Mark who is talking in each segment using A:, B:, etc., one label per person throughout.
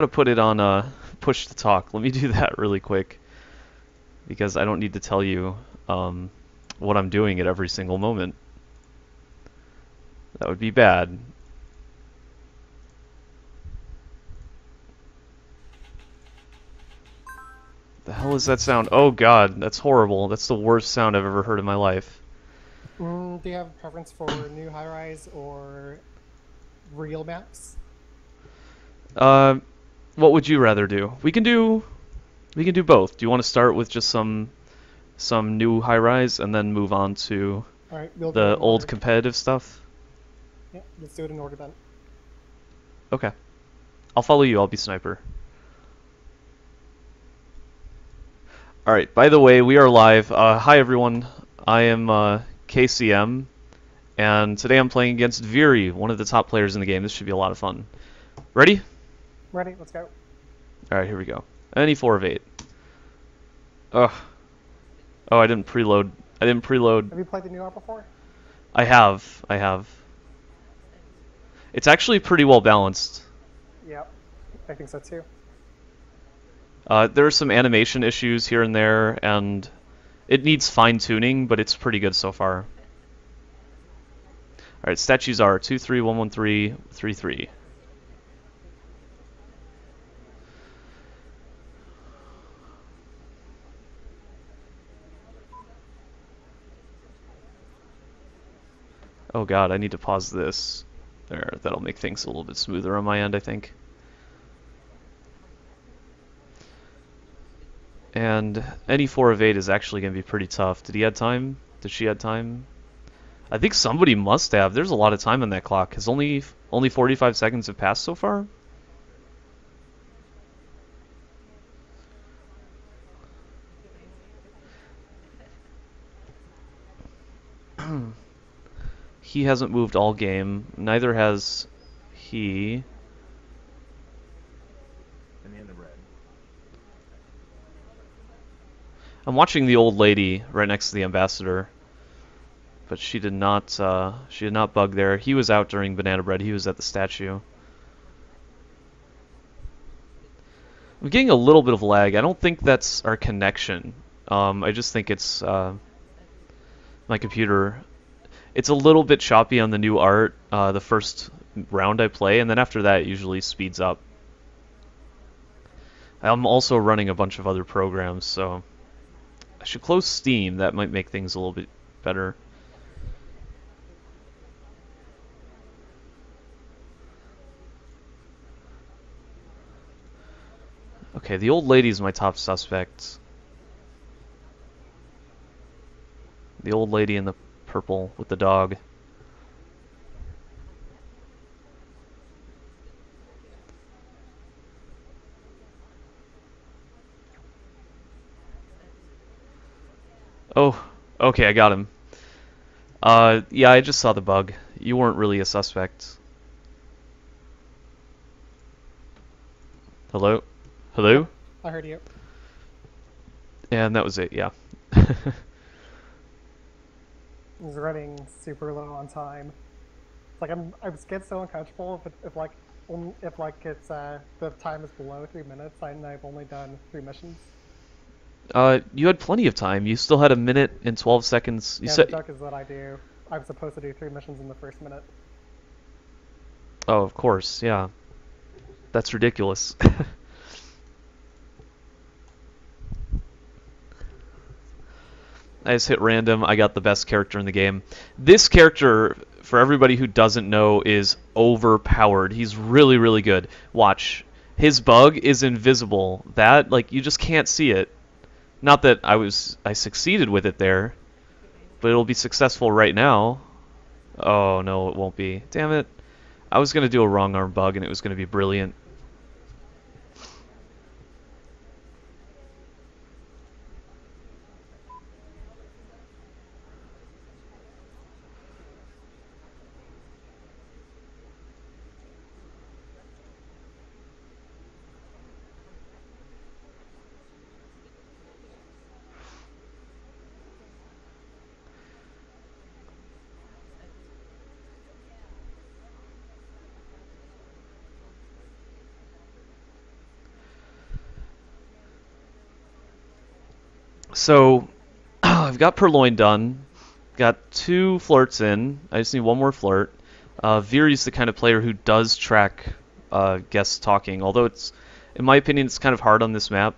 A: gonna put it on push to talk. Let me do that really quick because I don't need to tell you what I'm doing at every single moment. That would be bad. The hell is that sound? Oh god, that's horrible. That's the worst sound I've ever heard in my life.
B: Do you have a preference for new high-rise or real maps?
A: Uh, what would you rather do? We can do both. Do you want to start with just some new high rise and then move on to
B: All right, we'll do it
A: the
B: in
A: old
B: order.
A: competitive stuff?
B: Yeah, let's do it in order then.
A: Okay. I'll follow you. I'll be sniper. All right. By the way, we are live. Hi everyone. I am KCM, and today I'm playing against Viri, one of the top players in the game. This should be a lot of fun. Ready?
B: Ready? Let's go.
A: All right. Here we go. Any 4 of 8. Ugh. Oh, I didn't preload. I didn't preload.
B: Have you played the new map before?
A: I have. I have. It's actually pretty well balanced.
B: Yep, I think so too.
A: There are some animation issues here and there, and it needs fine-tuning, but it's pretty good so far. Alright, statues are 23113 33. Oh god, I need to pause this. There, that'll make things a little bit smoother on my end, I think. And any 4 of 8 is actually going to be pretty tough. Did he have time? Did she have time? I think somebody must have. There's a lot of time on that clock. Has only 45 seconds have passed so far? He hasn't moved all game. Neither has he. I'm watching the old lady right next to the ambassador, but she did not. She did not bug there. He was out during banana bread. He was at the statue. I'm getting a little bit of lag. I don't think that's our connection. I just think it's my computer. It's a little bit choppy on the new art. The first round I play, and then after that, it usually speeds up. I'm also running a bunch of other programs, so I should close Steam. That might make things a little bit better. Okay, the old lady's my top suspect. The old lady in the purple with the dog. Oh, okay, I got him. Yeah, I just saw the bug. You weren't really a suspect. Hello?
B: Yep,
A: Hello?
B: I heard you.
A: And that was it, yeah.
B: He's running super low on time. It's like I just get so uncomfortable if like it's the time is below 3 minutes and I've only done 3 missions.
A: You had plenty of time. You still had a minute and 12 seconds. You
B: Yeah, the
A: said,
B: joke is that I'm supposed to do 3 missions in the first minute.
A: oh, of course, yeah. That's ridiculous. I just hit random. I got the best character in the game. This character, for everybody who doesn't know, is overpowered. He's really, really good. Watch. His bug is invisible. That, like, you just can't see it. Not that I succeeded with it there, but it'll be successful right now. Oh, no, it won't be. Damn it. I was going to do a wrong arm bug, and it was going to be brilliant. So I've got Purloin done. Got 2 flirts in. I just need 1 more flirt. Viri's the kind of player who does track guests talking, although it's, in my opinion, it's kind of hard on this map.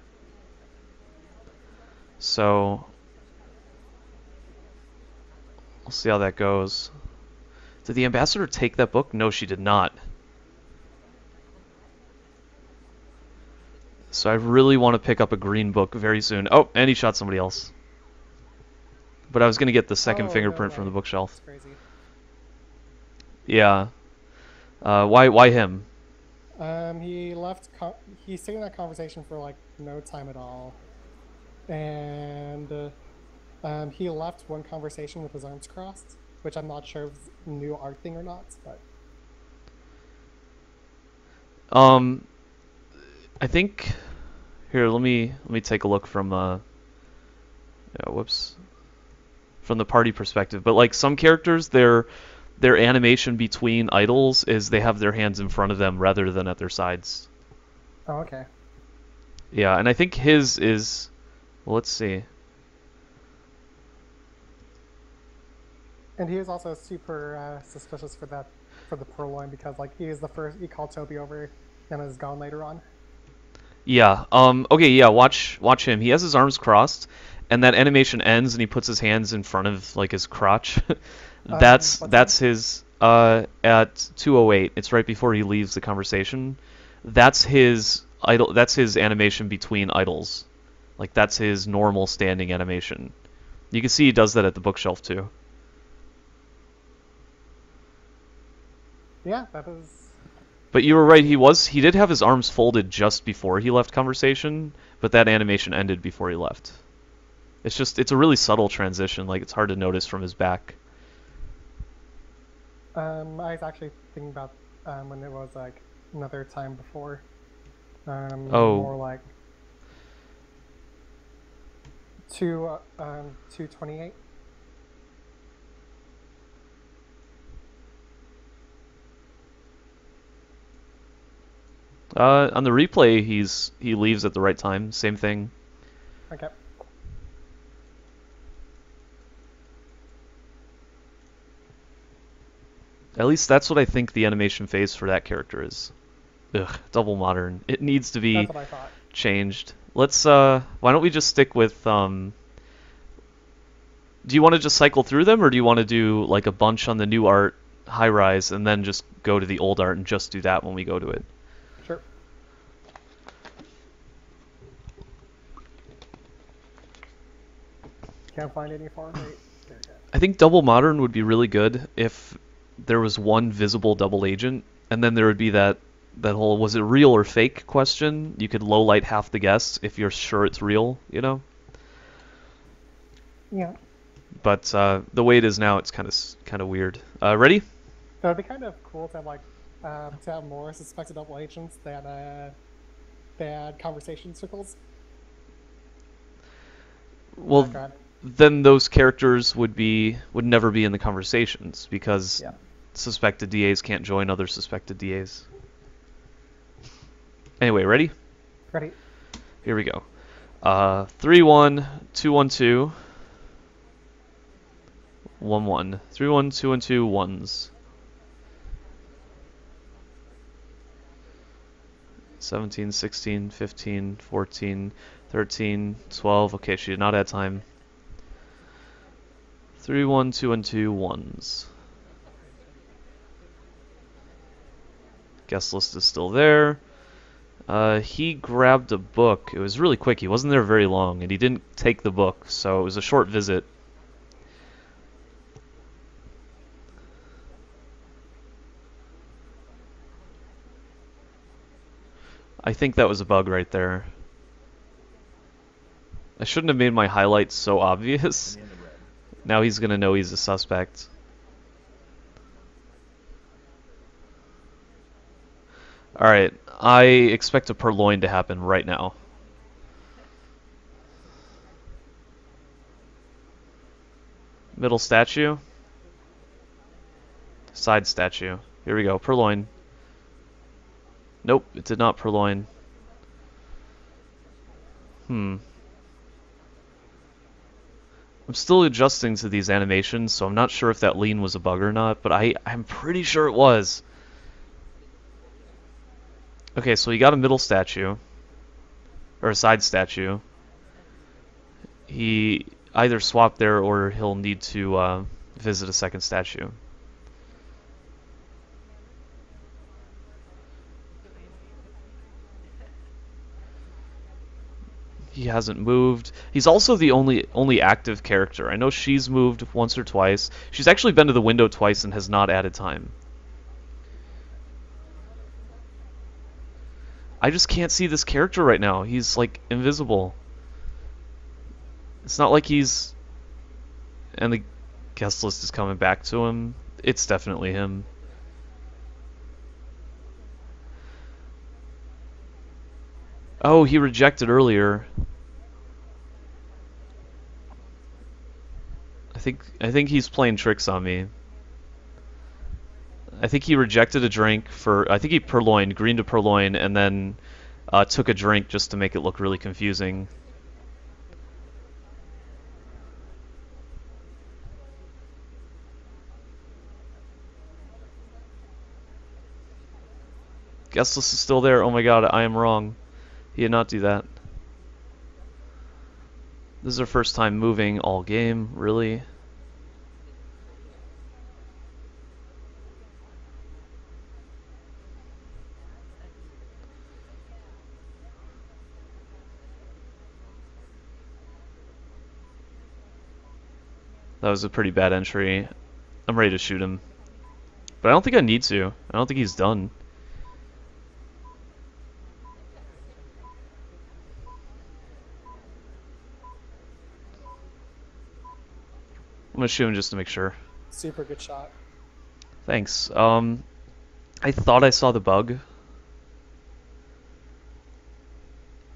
A: So we'll see how that goes. Did the ambassador take that book? No, she did not. So I really want to pick up a green book very soon. Oh, and he shot somebody else. But I was going to get the second
B: Oh,
A: fingerprint
B: no
A: from the
B: way.
A: bookshelf.
B: That's crazy.
A: Yeah. Why him?
B: He left. He stayed in that conversation for like no time at all, and he left one conversation with his arms crossed, which I'm not sure if it's a new art thing or not. But
A: Um, I think here. Let me take a look from whoops, from the party perspective. But like some characters, their animation between idols is they have their hands in front of them rather than at their sides.
B: oh, okay.
A: Yeah, and I think his is. Well, let's see.
B: And he was also super suspicious for that for the Purloin because like he was the first. He called Toby over and is gone later on.
A: Yeah. Okay. Yeah. Watch him. He has his arms crossed, and that animation ends, and he puts his hands in front of like his crotch. That's
B: What time?
A: that's his. At 2:08. It's right before he leaves the conversation. That's his idol. That's his animation between idols. Like that's his normal standing animation. You can see he does that at the bookshelf too.
B: Yeah, that is.
A: But you were right. He did have his arms folded just before he left conversation, but that animation ended before he left. It's a really subtle transition. Like it's hard to notice from his back.
B: I was actually thinking about when it was like another time before.
A: Oh,
B: More like 228.
A: on the replay, he leaves at the right time. Same thing.
B: Okay.
A: At least that's what I think the animation phase for that character is. Ugh, double modern. It needs to
B: That's
A: be
B: what I thought.
A: changed. Let's why don't we just stick with do you want to just cycle through them or do you want to do like a bunch on the new art high rise and then just go to the old art and just do that when we go to it?
B: Sure. Can't find any far right. There you go.
A: I think double modern would be really good if there was one visible double agent and then there would be that whole was it real or fake question. You could low light half the guests if you're sure it's real, you know?
B: Yeah.
A: But the way it is now, it's kind of weird. Ready?
B: So it'd be kind of cool to have more suspected double agents than bad conversation circles.
A: Well,
B: God.
A: then those characters would never be in the conversations because
B: Yeah.
A: suspected DAs can't join other suspected DAs. Anyway, ready?
B: Ready?
A: Here we go. 3-1, 2-1-2, 1-1. 3-1, 2-1-2, ones. 17, 16, 15, 14, 13, 12. Okay, she did not add time. 3-1, 2-1-2, ones. Guest list is still there. He grabbed a book. It was really quick. He wasn't there very long, and he didn't take the book, so it was a short visit. I think that was a bug right there. I shouldn't have made my highlights so obvious. Now he's gonna know he's a suspect. Alright, I expect a purloin to happen right now. Middle statue. Side statue. Here we go, purloin. Nope, it did not purloin. I'm still adjusting to these animations, so I'm not sure if that lean was a bug or not, but I'm pretty sure it was. Okay, so he got a middle statue, or a side statue. He either swapped there or he'll need to visit a second statue. He hasn't moved. He's also the only active character. I know she's moved once or twice. She's actually been to the window twice and has not added time. I just can't see this character right now. He's like invisible. It's not like he's... And the guest list is coming back to him. It's definitely him. Oh, he rejected earlier. I think he's playing tricks on me. I think he rejected a drink for... I think he purloined, green to purloin, and then took a drink just to make it look really confusing. Guest list is still there. Oh my god, I am wrong. He did not do that. This is our first time moving all game, really. That was a pretty bad entry. I'm ready to shoot him. But I don't think I need to. I don't think he's done. I'm gonna shoot him just to make sure.
B: Super good shot.
A: Thanks. I thought I saw the bug.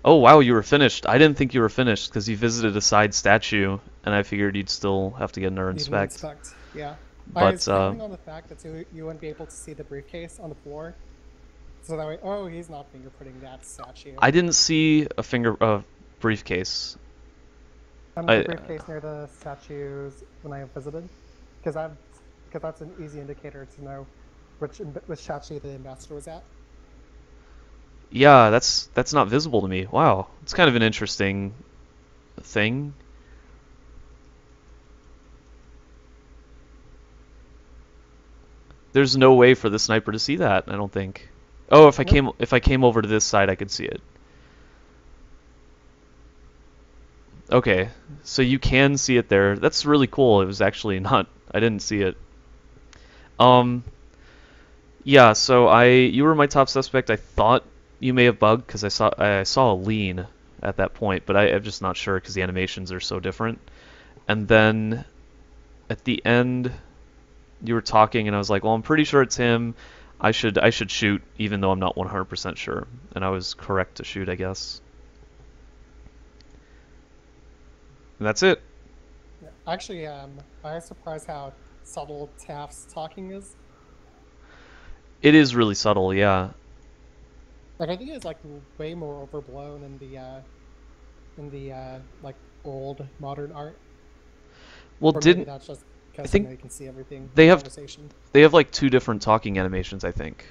A: Oh wow, you were finished. I didn't think you were finished because you visited a side statue, and I figured you'd still have to get another inspect.
B: Yeah.
A: But
B: I was counting on the fact that you wouldn't be able to see the briefcase on the floor, so that way, oh, he's not fingerprinting that statue.
A: I didn't see a briefcase.
B: The briefcase near the statues when I visited, because that's an easy indicator to know which statue the ambassador was at.
A: Yeah, that's not visible to me. Wow, it's kind of an interesting thing. There's no way for the sniper to see that, I don't think. Oh, if I came over to this side, I could see it. Okay, so you can see it there. That's really cool. It was actually not... I didn't see it. Yeah, so you were my top suspect. I thought you may have bugged because I saw a lean at that point, but I'm just not sure because the animations are so different. And then at the end, you were talking, and I was like, well, I'm pretty sure it's him. I should shoot, even though I'm not 100% sure. And I was correct to shoot, I guess. And that's it.
B: Actually, I was surprised how subtle Taft's talking is.
A: It is really subtle, yeah.
B: Like, I think it's like way more overblown in the like old modern art.
A: Well,
B: or maybe that's just because
A: I think
B: you can see everything.
A: They have like two different talking animations, I think.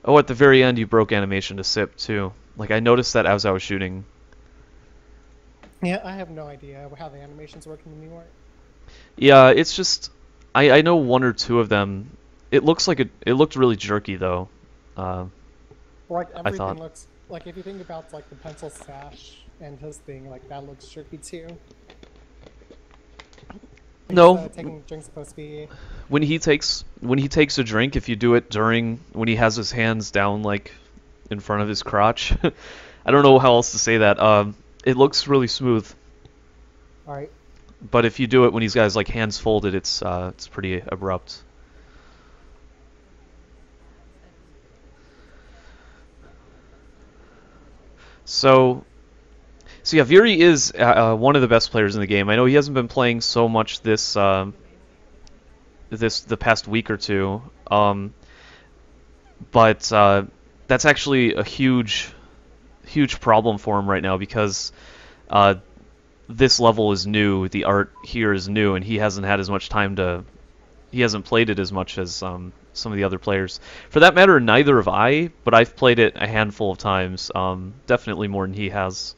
A: Oh, at the very end, you broke animation to sip too. Like, I noticed that as I was shooting.
B: Yeah, I have no idea how the animations work in the new art.
A: Yeah, it's just I know one or two of them. It looks like it looked really jerky though.
B: Like everything looks like, if you think about like the pencil stash and his thing, like that looks jerky too.
A: No.
B: Taking drinks supposed to be...
A: When he takes a drink, if you do it when he has his hands down like in front of his crotch, I don't know how else to say that. It looks really smooth.
B: All right.
A: But if you do it when he's got his like hands folded, it's pretty abrupt. So yeah, Viri is one of the best players in the game. I know he hasn't been playing so much the past week or two, but that's actually a huge huge problem for him right now because this level is new, the art here is new, and he hasn't had as much time to. He hasn't played it as much as some of the other players. For that matter, neither have I, but I've played it a handful of times, definitely more than he has.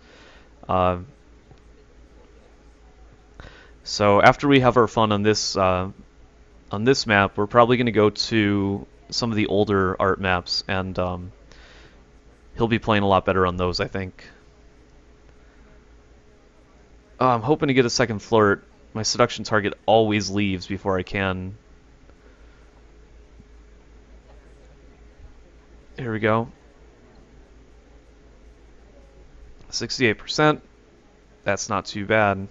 A: So after we have our fun on this map, we're probably going to go to some of the older art maps, and he'll be playing a lot better on those, I think. I'm hoping to get a second flirt. My seduction target always leaves before I can. Here we go. 68%. That's not too bad.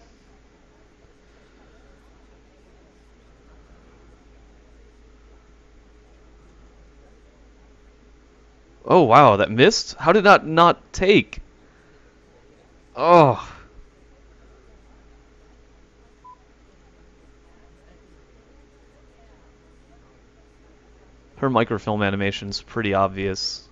A: Oh wow, that missed? How did that not take? Oh. Her microfilm animation's pretty obvious.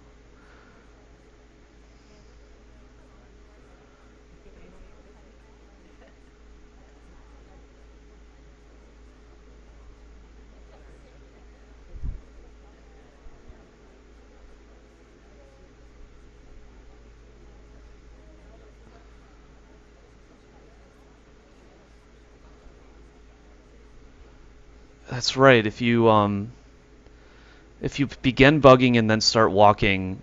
A: That's right. If you begin bugging and then start walking,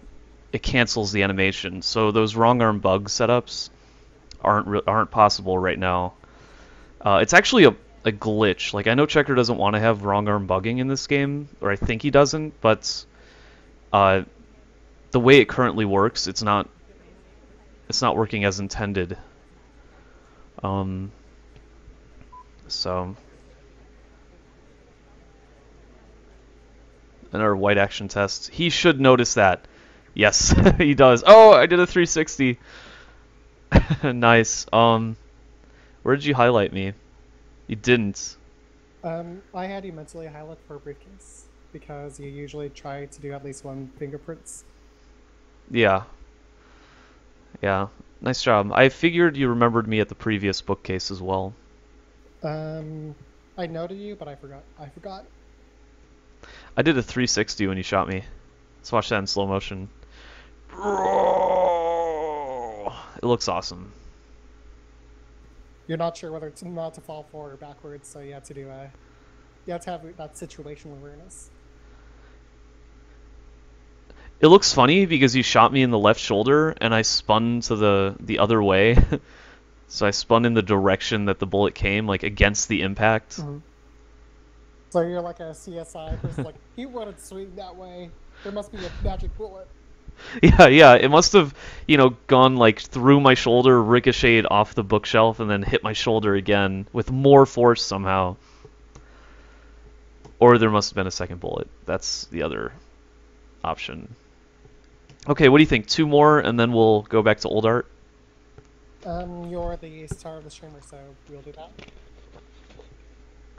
A: it cancels the animation. So those wrong arm bug setups aren't possible right now. It's actually a glitch. Like I know Checker doesn't want to have wrong arm bugging in this game, or I think he doesn't, but the way it currently works, it's not working as intended. So another white action test. He should notice that. Yes, he does. Oh, I did a 360. Nice. Where did you highlight me? You didn't.
B: I had you mentally highlight for a briefcase because you usually try to do at least one fingerprints.
A: Yeah. Yeah. Nice job. I figured you remembered me at the previous bookcase as well.
B: I noted you, but I forgot.
A: I did a 360 when you shot me. Let's watch that in slow motion. It looks awesome.
B: You're not sure whether it's not to fall forward or backwards, so you have to have that situational awareness.
A: It looks funny because you shot me in the left shoulder and I spun to the other way. So I spun in the direction that the bullet came, like against the impact.
B: Mm-hmm. So you're like a CSI person, like, he wouldn't swing that way. There must be a magic bullet.
A: Yeah. It must have, gone like through my shoulder, ricocheted off the bookshelf, and then hit my shoulder again with more force somehow. Or there must have been a second bullet. That's the other option. Okay, what do you think? 2 more, and then we'll go back to old art?
B: You're the star of the streamer, so we'll do that.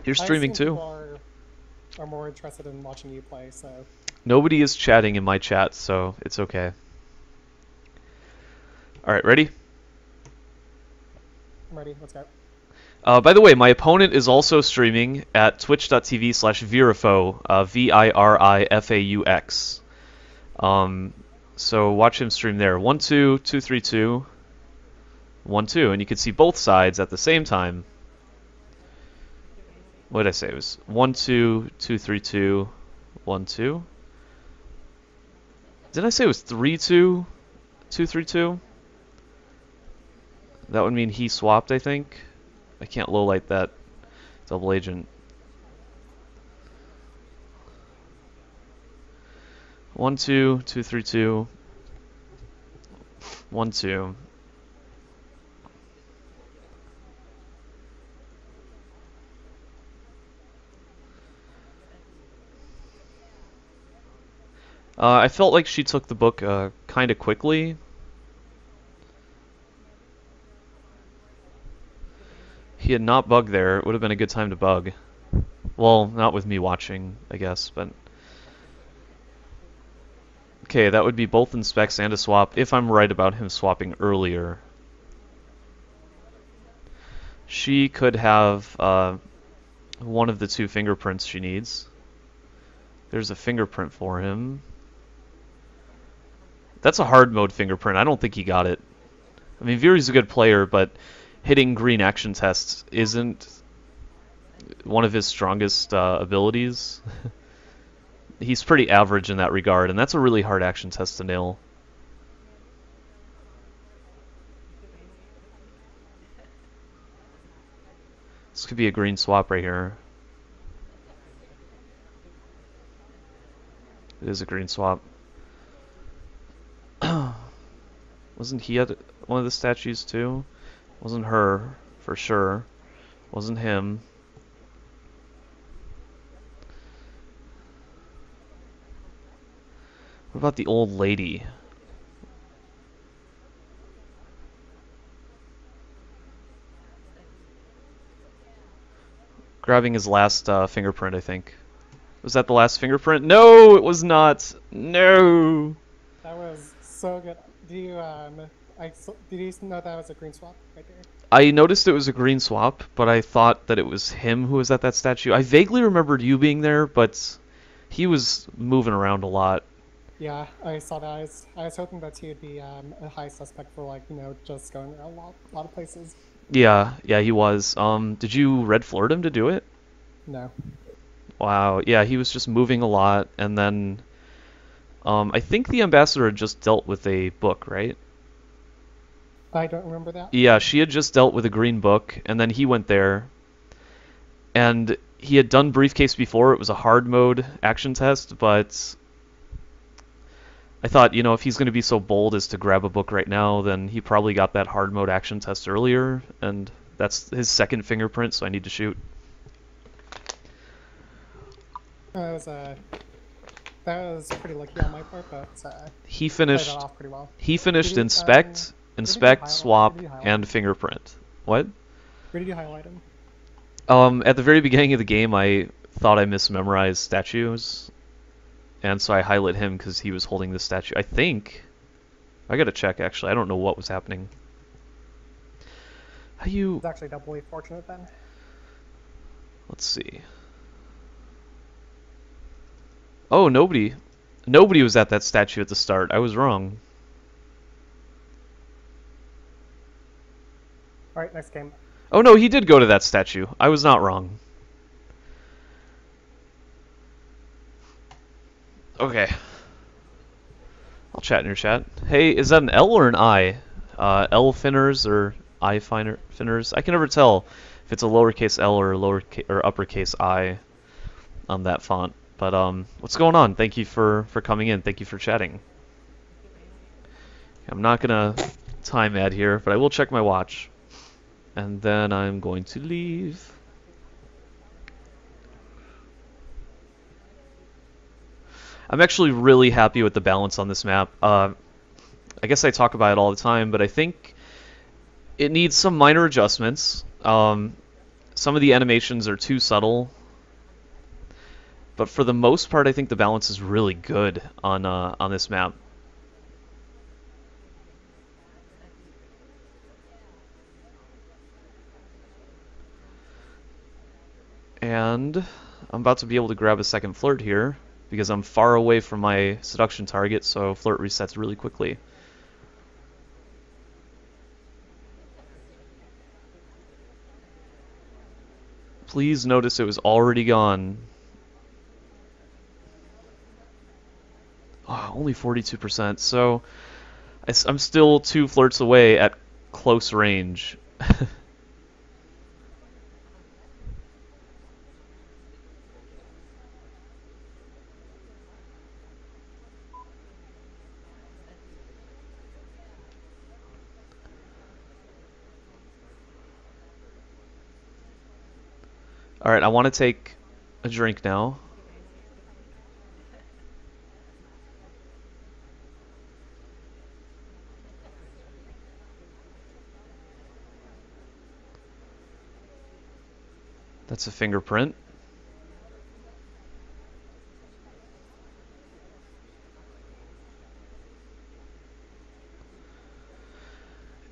A: You're streaming too.
B: People are more interested in watching you play, so...
A: Nobody is chatting in my chat, so it's okay. Alright, ready?
B: I'm ready, let's go.
A: By the way, my opponent is also streaming at twitch.tv/virifaux, VIRIFAUX. So watch him stream there. 1 2 2 3 2 1 2, and you can see both sides at the same time. What did I say? It was 1 2 2 3 2 1 2. Didn't I say it was 3 2 2 3 2? That would mean he swapped, I think. I can't low light that double agent. 1 2 2 3 2 1 2. I felt like she took the book kind of quickly. He had not bugged there. It would have been a good time to bug. Well, not with me watching, I guess, but... Okay, that would be both inspects and a swap, if I'm right about him swapping earlier. She could have one of the two fingerprints she needs. There's a fingerprint for him. That's a hard mode fingerprint. I don't think he got it. I mean, Viri's a good player, but hitting green action tests isn't one of his strongest abilities. He's pretty average in that regard, and that's a really hard action test to nail. This could be a green swap right here. It is a green swap. Wasn't he at one of the statues too? Wasn't her, for sure. Wasn't him. What about the old lady? Grabbing his last fingerprint, I think. Was that the last fingerprint? No, it was not. No.
B: That was so good. Did you did you know that was a green swap right there?
A: I noticed it was a green swap, but I thought that it was him who was at that statue. I vaguely remembered you being there, but he was moving around a lot.
B: Yeah, I saw that. I was hoping that he would be a high suspect for, like, just going around a lot of places.
A: Yeah, he was. Did you red flirt him to do it?
B: No.
A: Wow, yeah, he was just moving a lot, and then I think the ambassador had just dealt with a book, right?
B: I don't remember that.
A: Yeah, she had just dealt with a green book, and then he went there, and he had done briefcase before. It was a hard mode action test, but I thought, if he's going to be so bold as to grab a book right now, then he probably got that hard mode action test earlier, and that's his second fingerprint, so I need to shoot.
B: That was pretty lucky on my part, but
A: He
B: played that
A: finished.
B: off pretty well.
A: He finished
B: Did you,
A: inspect,
B: highlight-
A: swap,
B: where did you highlight
A: and
B: him?
A: fingerprint. What?
B: Where did you highlight him?
A: At the very beginning of the game, I thought I mismemorized statues, and so I highlight him because he was holding the statue. I think. I gotta check, actually. I don't know what was happening. How you...
B: It's actually doubly fortunate then.
A: Let's see. Oh, nobody was at that statue at the start. I was wrong.
B: Alright, next game.
A: Oh no, he did go to that statue. I was not wrong. Okay. I'll chat in your chat. Hey, is that an L or an I? L finners or I finners? I can never tell if it's a lowercase L or uppercase I on that font. But what's going on? Thank you for coming in. Thank you for chatting. I'm not gonna time ad here, but I will check my watch. And then I'm going to leave. I'm actually really happy with the balance on this map. I guess I talk about it all the time, but I think it needs some minor adjustments. Some of the animations are too subtle. But for the most part, I think the balance is really good on this map. And I'm about to be able to grab a second flirt here, because I'm far away from my seduction target, so flirt resets really quickly. Please notice it was already gone. Oh, only 42%, so I'm still 2 flirts away at close range. Alright, I want to take a drink now. That's a fingerprint.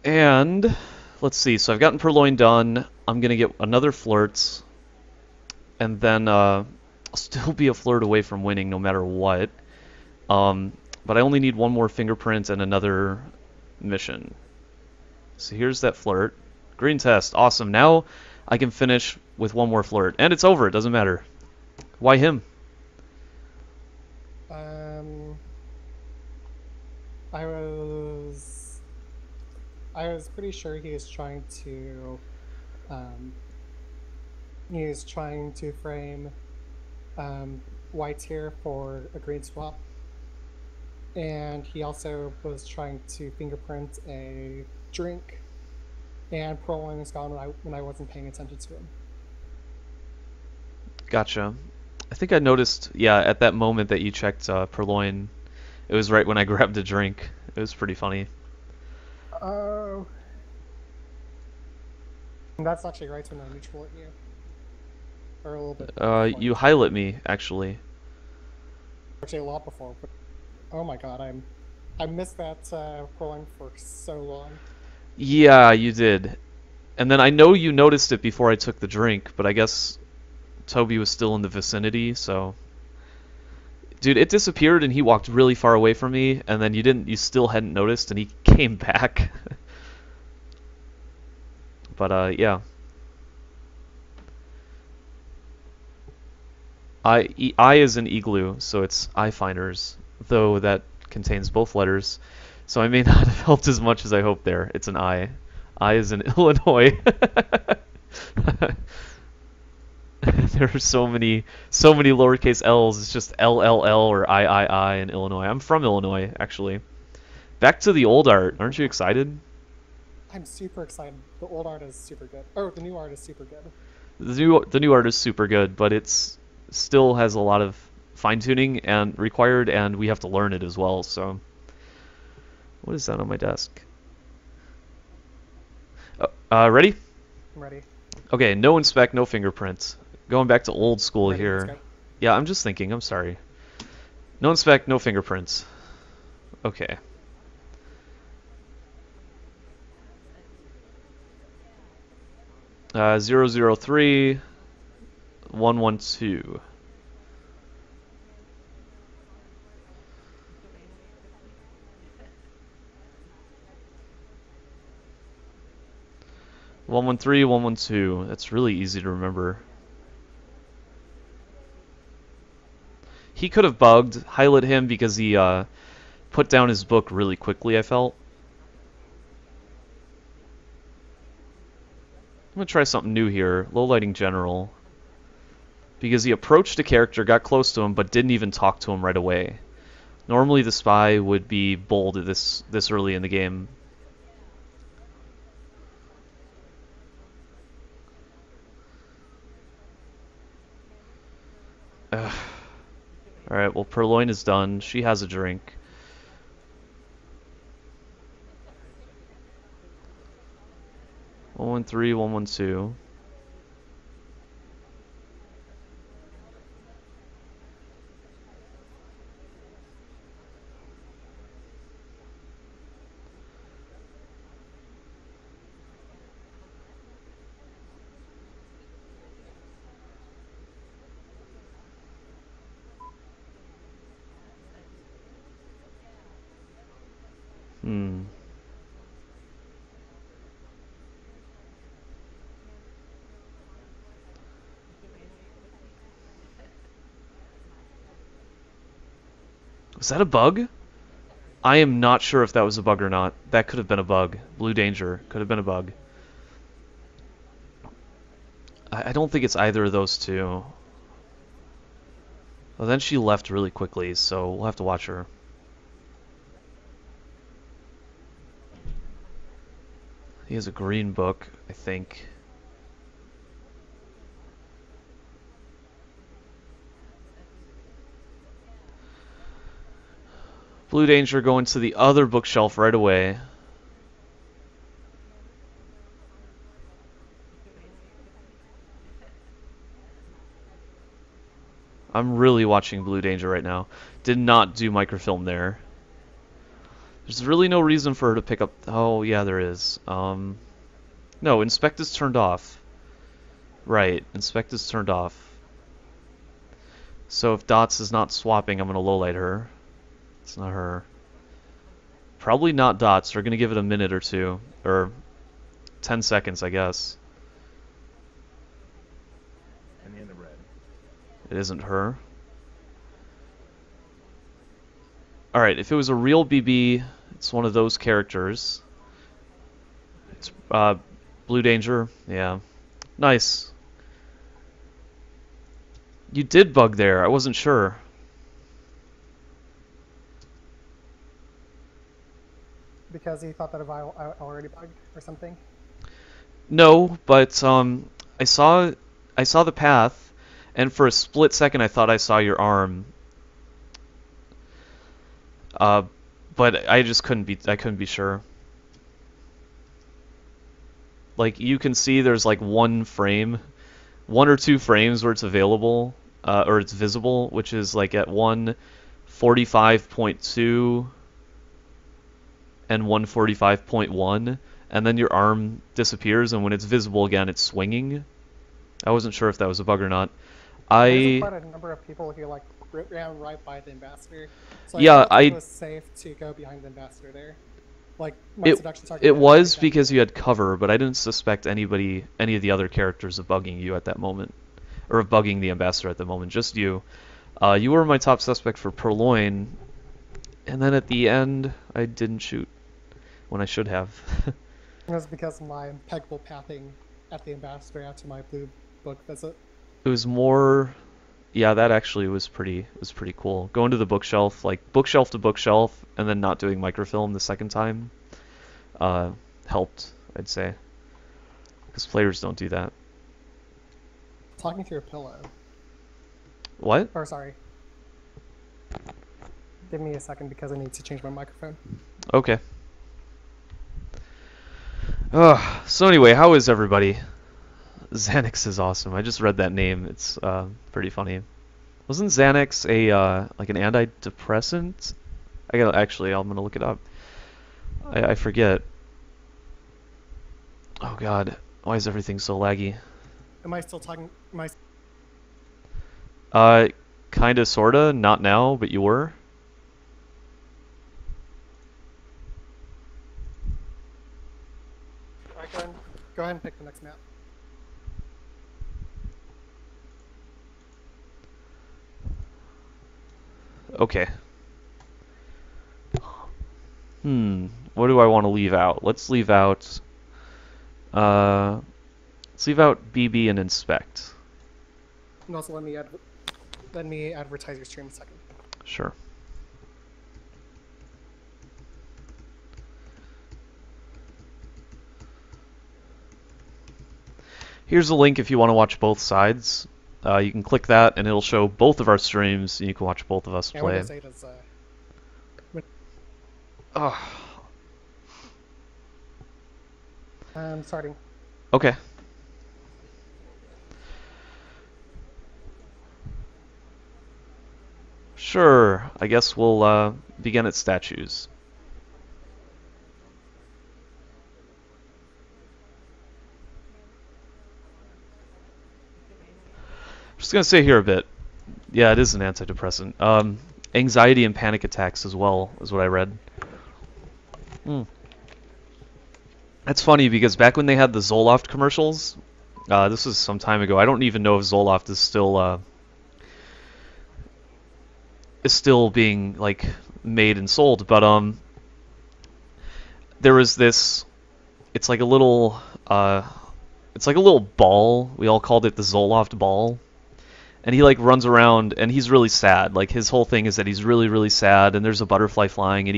A: And let's see. So I've gotten Purloin done. I'm gonna get another flirt, and then I'll still be a flirt away from winning no matter what. Um, but I only need one more fingerprint and another mission. So here's that flirt. Green test. Awesome. Now I can finish with one more flirt. And it's over. It doesn't matter. Why him?
B: I was pretty sure he was trying to frame white here for a green swap, and he also was trying to fingerprint a drink, and Purloin was gone when I wasn't paying attention to him.
A: Gotcha. I think I noticed, yeah, at that moment that you checked Purloin, it was right when I grabbed a drink. It was pretty funny.
B: Oh. And that's actually right when I neutral at you. Or a little bit.
A: You highlight me, actually.
B: Actually, a lot before, but oh my god, I missed that Purloin for so long.
A: Yeah, you did. And then I know you noticed it before I took the drink, but I guess Toby was still in the vicinity, so... Dude, it disappeared and he walked really far away from me, and then you still hadn't noticed, and he came back. But, yeah. I is in igloo, so it's eye finders, though that contains both letters. So I may not have helped as much as I hoped there. It's an I. I is in Illinois. There are so many lowercase L's. It's just LLL or I in Illinois. I'm from Illinois, actually. Back to the old art. Aren't you excited?
B: I'm super excited. The old art is super good. Oh, the new art is super good.
A: The new art is super good, but it's still has a lot of fine-tuning and required, and we have to learn it as well. So, what is that on my desk? Ready?
B: I'm ready.
A: Okay, no inspect, no fingerprints. Going back to old school
B: Ready, let's
A: here.
B: go.
A: Yeah, I'm just thinking. I'm sorry. No inspect, no fingerprints. Okay. Uh, 003 112. One one three, 112. That's really easy to remember. He could have bugged. Highlight him because he put down his book really quickly, I felt. I'm going to try something new here. Low lighting general. Because he approached a character, got close to him, but didn't even talk to him right away. Normally the spy would be bold this early in the game. Alright, well, Purloin is done. She has a drink. One one three, 112. Was that a bug? I am not sure if that was a bug or not. That could have been a bug. Blue Danger could have been a bug. I don't think it's either of those two. Well, then she left really quickly, so we'll have to watch her. He has a green book, I think. Blue Danger going to the other bookshelf right away. I'm really watching Blue Danger right now. Did not do microfilm there. There's really no reason for her to pick up... Oh, yeah, there is. No, inspect is turned off. Right, inspect is turned off. So if Dots is not swapping, I'm going to lowlight her. It's not her. Probably not Dots. We're going to give it a minute or two. Or 10 seconds, I guess.
C: And in the red.
A: It isn't her. Alright, if it was a real BB, it's one of those characters. It's Blue Danger. Yeah. Nice. You did bug there. I wasn't sure.
B: Because he thought that if I already bugged or something.
A: No, but I saw the path, and for a split second I thought I saw your arm. But I just couldn't be sure. Like you can see there's like one or two frames where it's available, or it's visible, which is like at 145.2 and 145.1, and then your arm disappears, and when it's visible again, it's swinging. I wasn't sure if that was a bug or not.
B: There's quite a number of people who like ran right by the ambassador. So
A: yeah,
B: I thought it was safe to go behind the ambassador there. Like my seduction target.
A: It was because you had cover, but I didn't suspect any of the other characters of bugging you at that moment, or of bugging the ambassador at the moment. Just you. You were my top suspect for Purloin, and then at the end I didn't shoot when I should have.
B: It was because of my impeccable pathing at the ambassador after my blue book visit.
A: It was more, yeah, that actually was pretty cool. Going to the bookshelf, like bookshelf to bookshelf, and then not doing microfilm the second time, helped, I'd say, because players don't do that.
B: Talking through a pillow.
A: What?
B: Or sorry. Give me a second because I need to change my microphone.
A: Okay. So anyway, how is everybody? Xanax is awesome. I just read that name. It's pretty funny. Wasn't Xanax a like an antidepressant? I'm gonna look it up. I forget. Oh God, why is everything so laggy?
B: Am I still talking?
A: Kinda, sorta. Not now, but you were.
B: Alright, go ahead and pick the next map.
A: Okay. What do I want to leave out? Let's leave out BB and inspect.
B: And also let me advertise your stream a second.
A: Sure. Here's a link if you want to watch both sides. You can click that and it'll show both of our streams, and you can watch both of us play.
B: Windows 8 is, starting.
A: Okay. Sure. I guess we'll begin at statues. Just gonna stay here a bit. Yeah, it is an antidepressant. Anxiety and panic attacks as well is what I read. That's funny because back when they had the Zoloft commercials, this was some time ago. I don't even know if Zoloft is still being like made and sold, but there was this. It's like a little ball. We all called it the Zoloft ball. And he like runs around and he's really sad. Like his whole thing is that he's really, really sad, and there's a butterfly flying and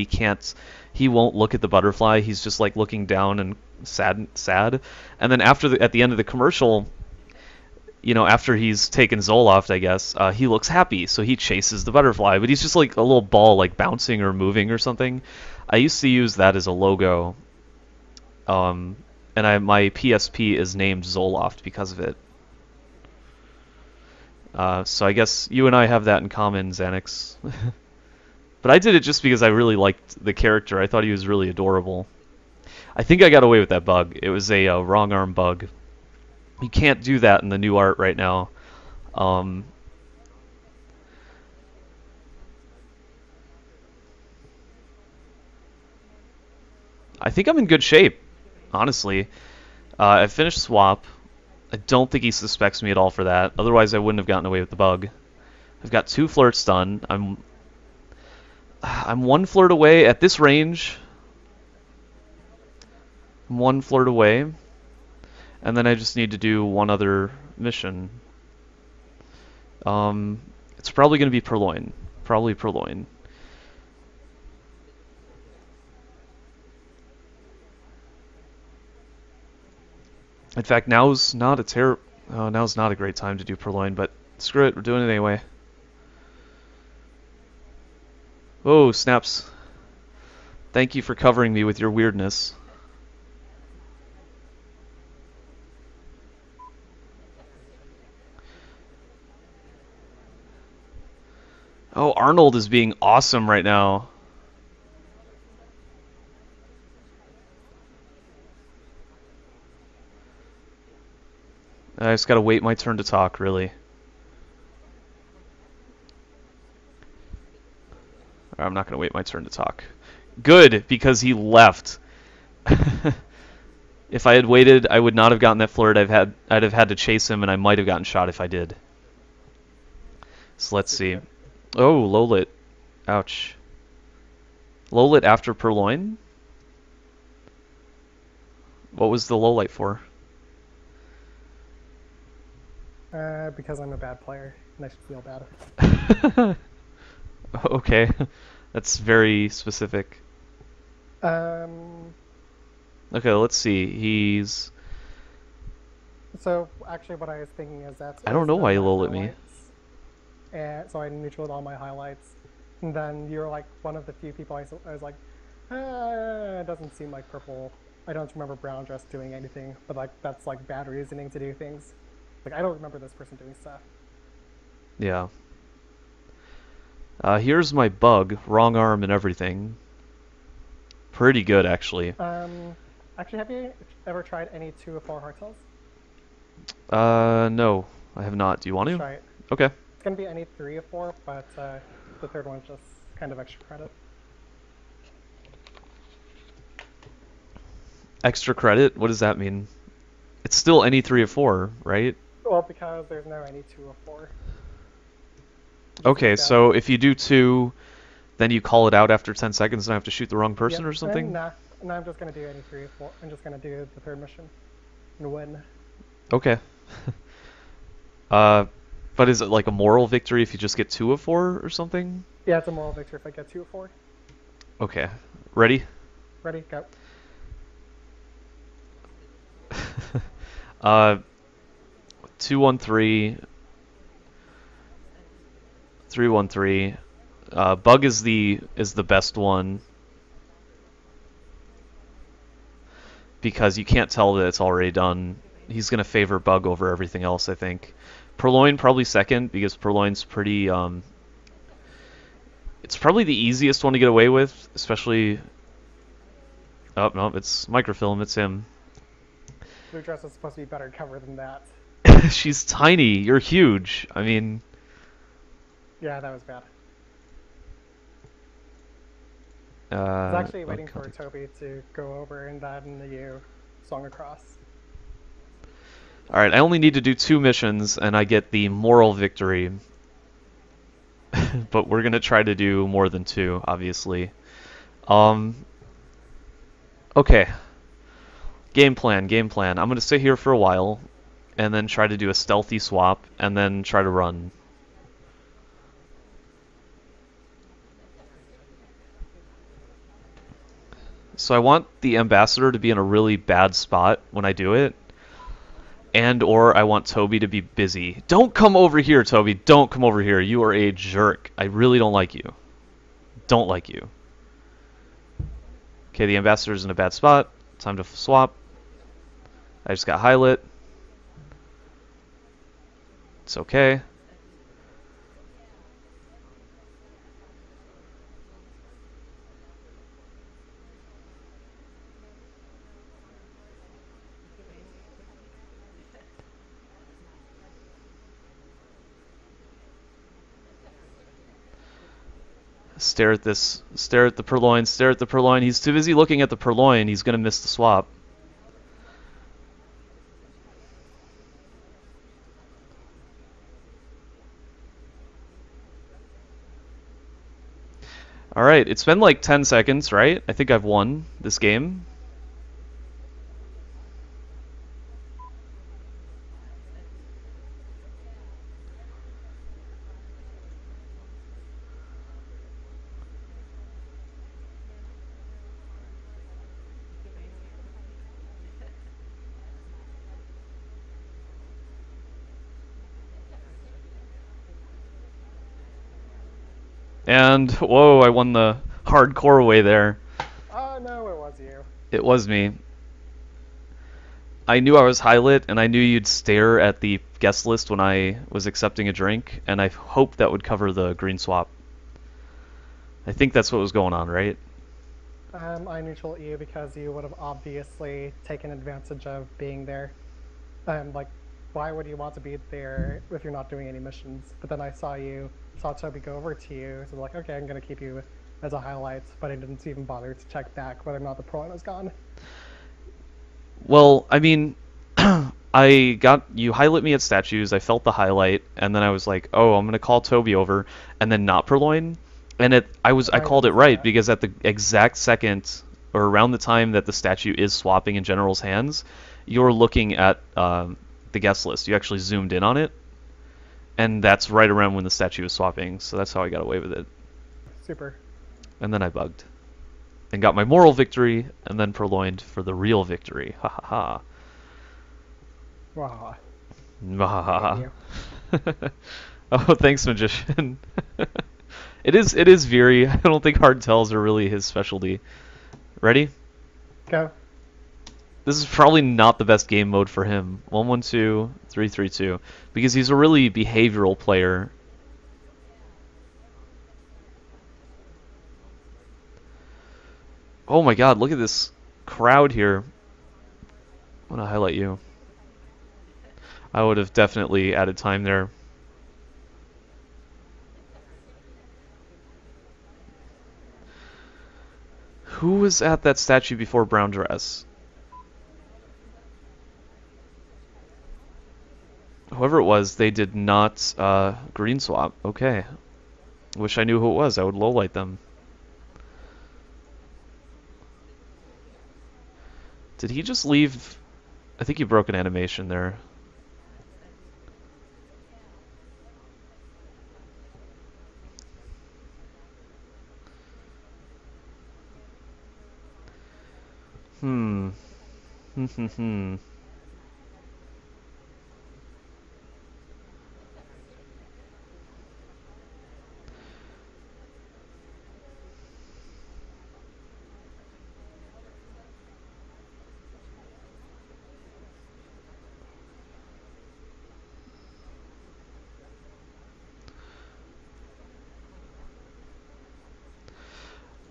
A: he won't look at the butterfly. He's just like looking down and sad. And then at the end of the commercial, you know, after he's taken Zoloft, I guess, he looks happy. So he chases the butterfly, but he's just like a little ball like bouncing or moving or something. I used to use that as a logo. And my PSP is named Zoloft because of it. So I guess you and I have that in common, Xanax. But I did it just because I really liked the character. I thought he was really adorable. I think I got away with that bug. It was a wrong arm bug. You can't do that in the new art right now. I think I'm in good shape, honestly. I finished swap. I don't think he suspects me at all for that. Otherwise, I wouldn't have gotten away with the bug. I've got 2 flirts done. I'm 1 flirt away at this range. I'm 1 flirt away. And then I just need to do 1 other mission. It's probably going to be Purloin. Probably Purloin. In fact, now's not a great time to do Purloin, but screw it, we're doing it anyway. Oh, snaps. Thank you for covering me with your weirdness. Oh, Arnold is being awesome right now. I just gotta wait my turn to talk, really. I'm not gonna wait my turn to talk. Good, because he left. If I had waited, I would not have gotten that flirt. I'd have had to chase him, and I might have gotten shot if I did. So let's see. Oh, low lit. Ouch. Low lit after Purloin? What was the low light for?
B: Because I'm a bad player, and I should feel bad.
A: Okay, that's very specific. Okay, let's see. He's...
B: So, actually, what I was thinking is that...
A: I don't know why he low lit me.
B: And so I neutraled all my highlights. And then you're like one of the few people I was like, it doesn't seem like purple. I don't remember brown dress doing anything, but like that's like bad reasoning to do things. Like I don't remember this person doing stuff.
A: Yeah. Here's my bug, wrong arm and everything. Pretty good, actually.
B: Actually, have you ever tried any 2 or 4 hardtails?
A: No, I have not. Do you want to?
B: Try it.
A: Okay.
B: It's gonna be any 3 or 4, but the 3rd one's just kind of extra credit.
A: Extra credit? What does that mean? It's still any 3 or 4, right?
B: Well, because there's no any 2 or 4.
A: Okay, so if you do 2, then you call it out after 10 seconds and I have to shoot the wrong person or something?
B: Nah, I'm just gonna do any 3 or 4. I'm just gonna do the 3rd mission and win.
A: Okay. But is it like a moral victory if you just get 2 of 4 or something?
B: Yeah, it's a moral victory if I get 2 of 4.
A: Okay. Ready?
B: Ready, go.
A: 213, 313. Bug is the best one because you can't tell that it's already done. He's gonna favor Bug over everything else, I think. Purloin probably second because Purloin's pretty. It's probably the easiest one to get away with, especially. Oh no, it's microfilm. It's him.
B: Blue dress is supposed to be better cover than that.
A: She's tiny. You're huge. I mean.
B: Yeah, that was bad. I was actually waiting for Toby to go over and then you swung across.
A: Alright, I only need to do 2 missions and I get the moral victory. But we're gonna try to do more than 2, obviously. Okay. Game plan. I'm gonna sit here for a while and then try to do a stealthy swap and then try to run. So I want the ambassador to be in a really bad spot when I do it. And or I want Toby to be busy. Don't come over here, Toby. Don't come over here. You are a jerk. I really don't like you. Don't like you. Okay, the ambassador's in a bad spot. Time to swap. I just got highlit. It's okay. Stare at this. Stare at the purloin. Stare at the purloin. He's too busy looking at the purloin. He's gonna miss the swap. Alright, it's been like 10 seconds, right? I think I've won this game. And, whoa, I won the hardcore way there.
B: Oh no, it was you.
A: It was me. I knew I was highlit, and I knew you'd stare at the guest list when I was accepting a drink, and I hoped that would cover the green swap. I think that's what was going on, right?
B: I neutral you because you would have obviously taken advantage of being there. Like, why would you want to be there if you're not doing any missions? But then I saw Toby go over to you, so like, okay, I'm gonna keep you as a highlight, but I didn't even bother to check back whether or not the prawn was gone.
A: Well, I mean, I got you highlight me at statues. I felt the highlight, and then I was like, "Oh, I'm gonna call Toby over," and then not purloin, and I called it right because at the exact second or around the time that the statue is swapping in General's hands, you're looking at the guest list. You actually zoomed in on it, and that's right around when the statue was swapping. So that's how I got away with it.
B: Super.
A: And then I bugged. And got my moral victory, and then purloined for the real victory. Ha ha ha.
B: Wow.
A: Ha Oh, thanks, Magician. It is Viri. I don't think hard tells are really his specialty. Ready?
B: Go.
A: This is probably not the best game mode for him. 1-1-2, 3-3-2. Because he's a really behavioral player. Oh my god, look at this crowd here. I'm gonna highlight you. I would have definitely added time there. Who was at that statue before brown dress? Whoever it was, they did not green swap. Okay. Wish I knew who it was. I would lowlight them. Did he just leave? I think he broke an animation there. Hmm.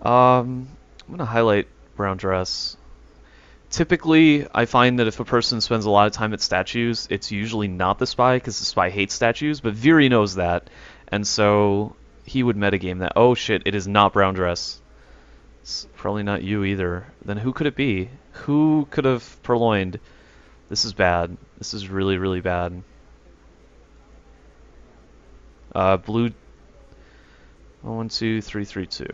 A: I'm gonna highlight brown dress. Typically, I find that if a person spends a lot of time at statues, it's usually not the spy, because the spy hates statues, but Viri knows that, and so he would metagame that. Oh shit, it is not brown dress. It's probably not you either. Then who could it be? Who could have purloined? This is bad. This is really, really bad. Blue... 1, 2, 3, 3, 2.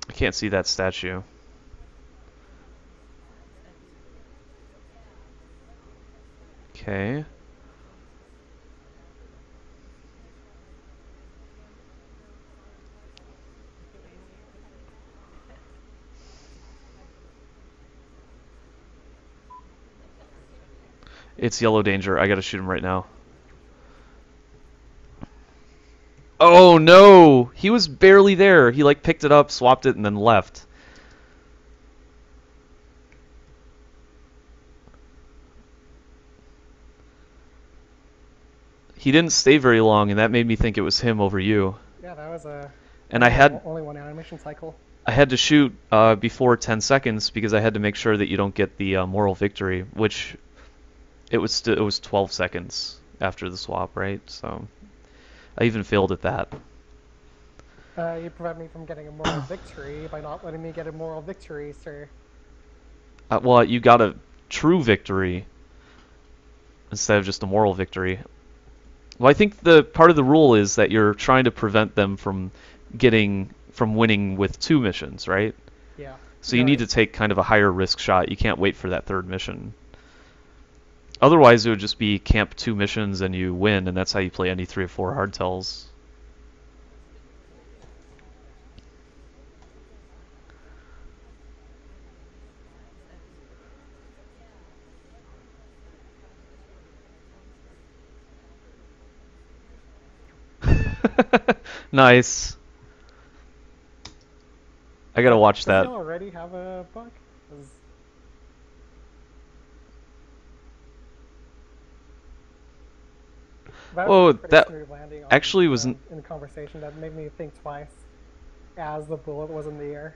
A: I can't see that statue. Okay. It's Yellow Danger. I gotta shoot him right now. Oh no! He was barely there. He like picked it up, swapped it, and then left. He didn't stay very long, and that made me think it was him over you.
B: Yeah, that was a...
A: And I had
B: only one animation cycle.
A: I had to shoot before 10 seconds because I had to make sure that you don't get the moral victory, which it was 12 seconds after the swap, right? So I even failed at that.
B: You prevent me from getting a moral victory by not letting me get a moral victory, sir.
A: Well, you got a true victory instead of just a moral victory. Well, I think the part of the rule is that you're trying to prevent them from winning with 2 missions, right?
B: Yeah.
A: So you need to take kind of a higher risk shot. You can't wait for that 3rd mission. Otherwise, it would just be camp 2 missions and you win, and that's how you play any 3 or 4 hardtails. Nice. I gotta watch that.
B: Does he already have a bug? That was
A: Oh,
B: a pretty
A: that
B: smooth landing on,
A: actually wasn't.
B: in conversation. That made me think twice as the bullet was in the air.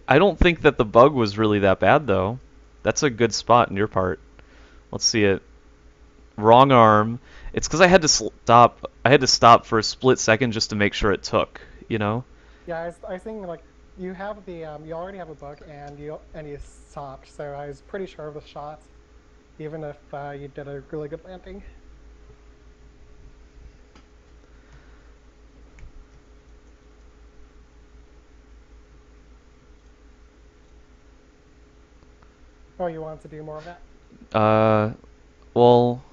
A: I don't think that the bug was really that bad though. That's a good spot in your part. Let's see it. Wrong arm. It's because I had to stop. I had to stop for a split second just to make sure it took. You know.
B: Yeah, I think like you have the you already have a bug and you stopped. So I was pretty sure of the shot, even if you did a really good landing. Oh, you wanted to do more of that?
A: Well,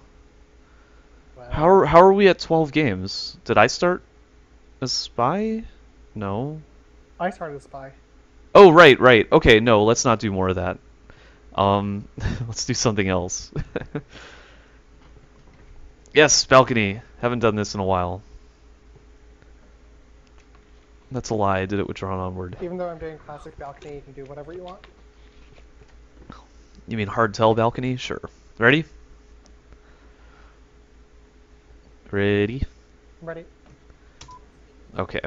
B: Well,
A: how are we at 12 games? Did I start a spy? No.
B: I started a spy.
A: Oh, right, right. Okay, no, let's not do more of that. Let's do something else. Yes, balcony. Haven't done this in a while. That's a lie. I did it with Drawn Onward.
B: Even though I'm doing classic balcony, you can do whatever you want.
A: You mean hardtail balcony? Sure. Ready? Ready?
B: Ready?
A: Okay.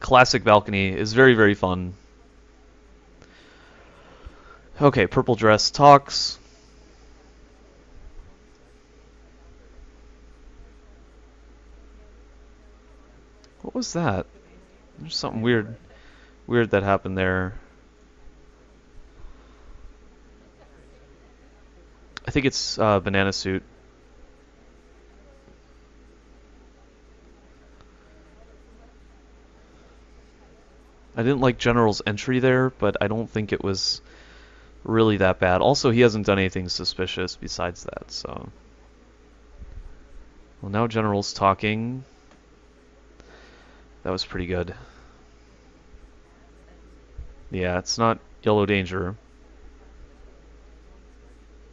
A: Classic balcony is very, very fun. Okay, purple dress talks. What was that? There's something weird that happened there. I think it's banana suit. I didn't like General's entry there, but I don't think it was really that bad. Also, he hasn't done anything suspicious besides that, so. Well, now General's talking. That was pretty good. Yeah, it's not Yellow Danger.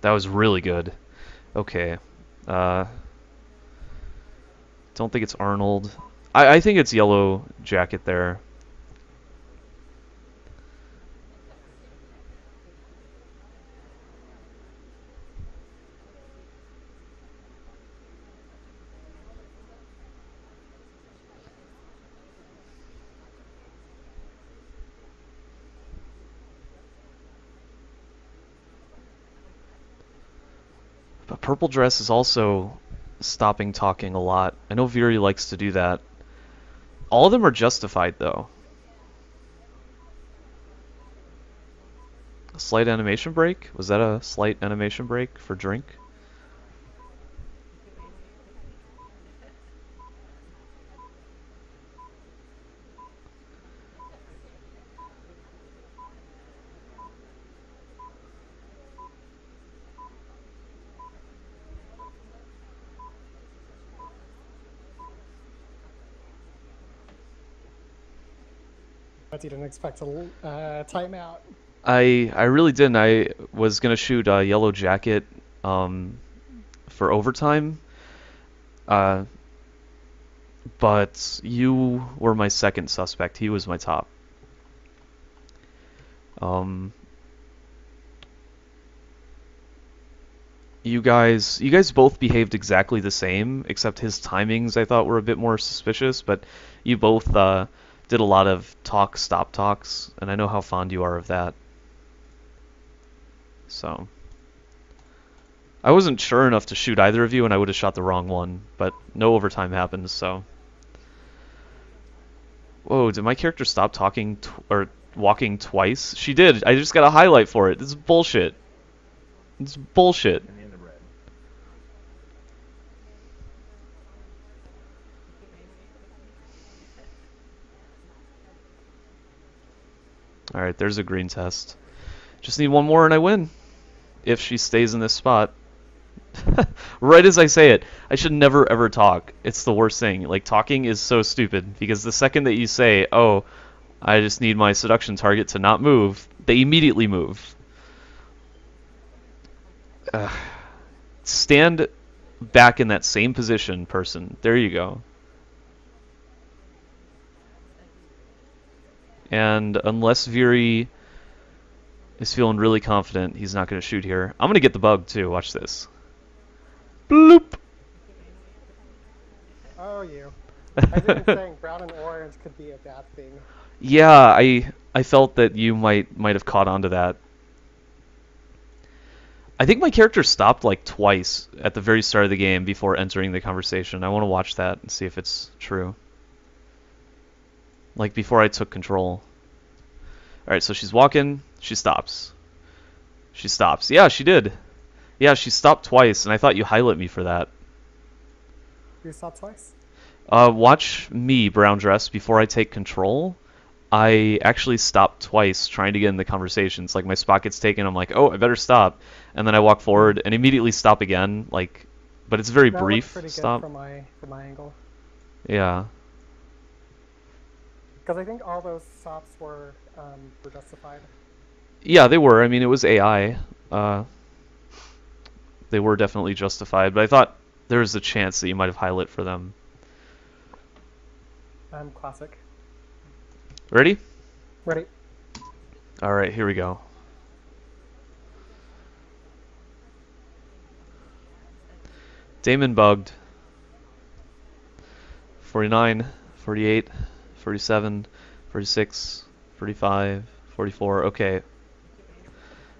A: That was really good. Okay. Don't think it's Arnold. I think it's Yellow Jacket there. But Purple Dress is also stopping talking a lot. I know Viri likes to do that. All of them are justified, though. A slight animation break? Was that a slight animation break for drink?
B: But you didn't expect a timeout.
A: I really didn't. I was gonna shoot a Yellow Jacket for overtime, uh, but you were my second suspect. He was my top. Um, you guys both behaved exactly the same, except his timings I thought were a bit more suspicious, but you both did a lot of talk stop talks, and I know how fond you are of that. So I wasn't sure enough to shoot either of you, and I would have shot the wrong one, but no overtime happens, so. Whoa, did my character stop talking or walking twice? She did. I just got a highlight for it. This is bullshit. It's bullshit. Alright, there's a green test. Just need one more and I win. If she stays in this spot. Right as I say it, I should never ever talk. It's the worst thing. Like, talking is so stupid, because the second that you say, oh, I just need my seduction target to not move, they immediately move. Stand back in that same position, person. There you go. And unless Viri is feeling really confident, he's not going to shoot here. I'm going to get the bug, too. Watch this. Bloop!
B: Oh, you. I was even saying brown and orange could be a bad thing.
A: Yeah, I felt that you might have caught on to that. I think my character stopped like twice at the very start of the game before entering the conversation. I want to watch that and see if it's true. Like before I took control. Alright, so she's walking, she stops. She stops. Yeah, she did. Yeah, she stopped twice, and I thought you highlight me for that.
B: You stopped twice?
A: Watch me, brown dress, before I take control. I actually stopped twice trying to get in the conversations. Like, my spot gets taken, I'm like, oh, I better stop. And then I walk forward and immediately stop again. Like, but it's very brief
B: pretty
A: stop.
B: Good from my angle.
A: Yeah.
B: Because I think all those stops were justified.
A: Yeah, they were. I mean, it was AI. They were definitely justified, but I thought there was a chance that you might have highlighted for them.
B: Classic.
A: Ready?
B: Ready.
A: Alright, here we go. Damon bugged. 49, 48, 47, 46, 45, 44. Okay.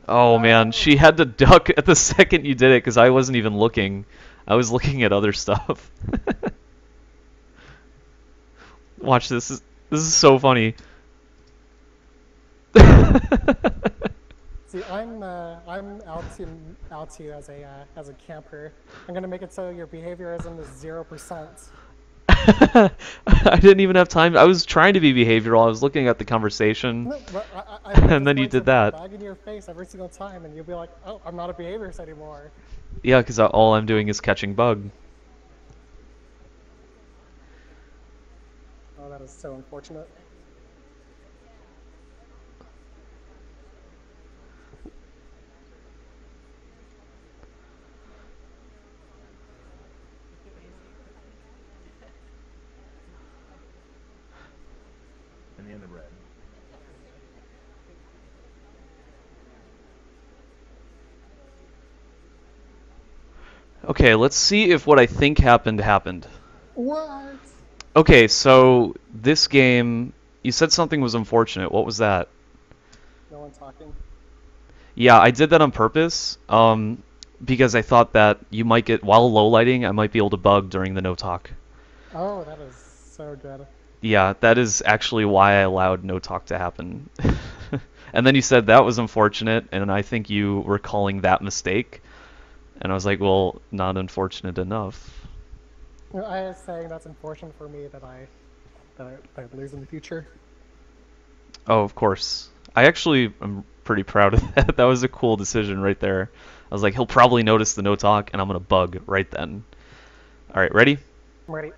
A: Oh man, she had to duck at the second you did it because I wasn't even looking. I was looking at other stuff. Watch this. This is so funny.
B: See, I'm out to you as a camper. I'm gonna make it so your behaviorism is 0%.
A: I didn't even have time. I was trying to be behavioral. I was looking at the conversation,
B: No, but
A: and then you did that.
B: Bag in your face every single time, and you'll be like, "Oh, I'm not a behaviorist anymore."
A: Yeah, because all I'm doing is catching bug.
B: Oh, that is so unfortunate.
C: In the end, the red.
A: Okay, let's see if what I think happened.
B: What?
A: Okay, so this game, you said something was unfortunate. What was that?
B: No one talking.
A: Yeah, I did that on purpose, because I thought that you might get, while low lighting, I might be able to bug during the no talk.
B: Oh, that is so good.
A: Yeah, that is actually why I allowed no talk to happen. And then you said that was unfortunate, and I think you were calling that mistake. And I was like, well, not unfortunate enough.
B: I was saying that's unfortunate for me that I lose in the future.
A: Oh, of course. I actually am pretty proud of that. That was a cool decision right there. I was like, he'll probably notice the no talk, and I'm going to bug right then. All right, ready?
B: I'm ready.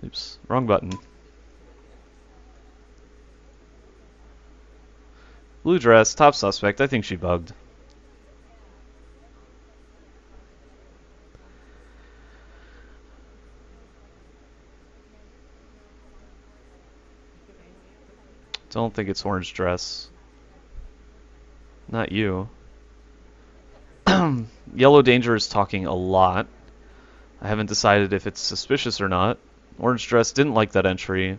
A: Oops, wrong button. Blue dress, top suspect. I think she bugged. Don't think it's orange dress. Not you. Yellow Danger is talking a lot. I haven't decided if it's suspicious or not. Orange Dress didn't like that entry.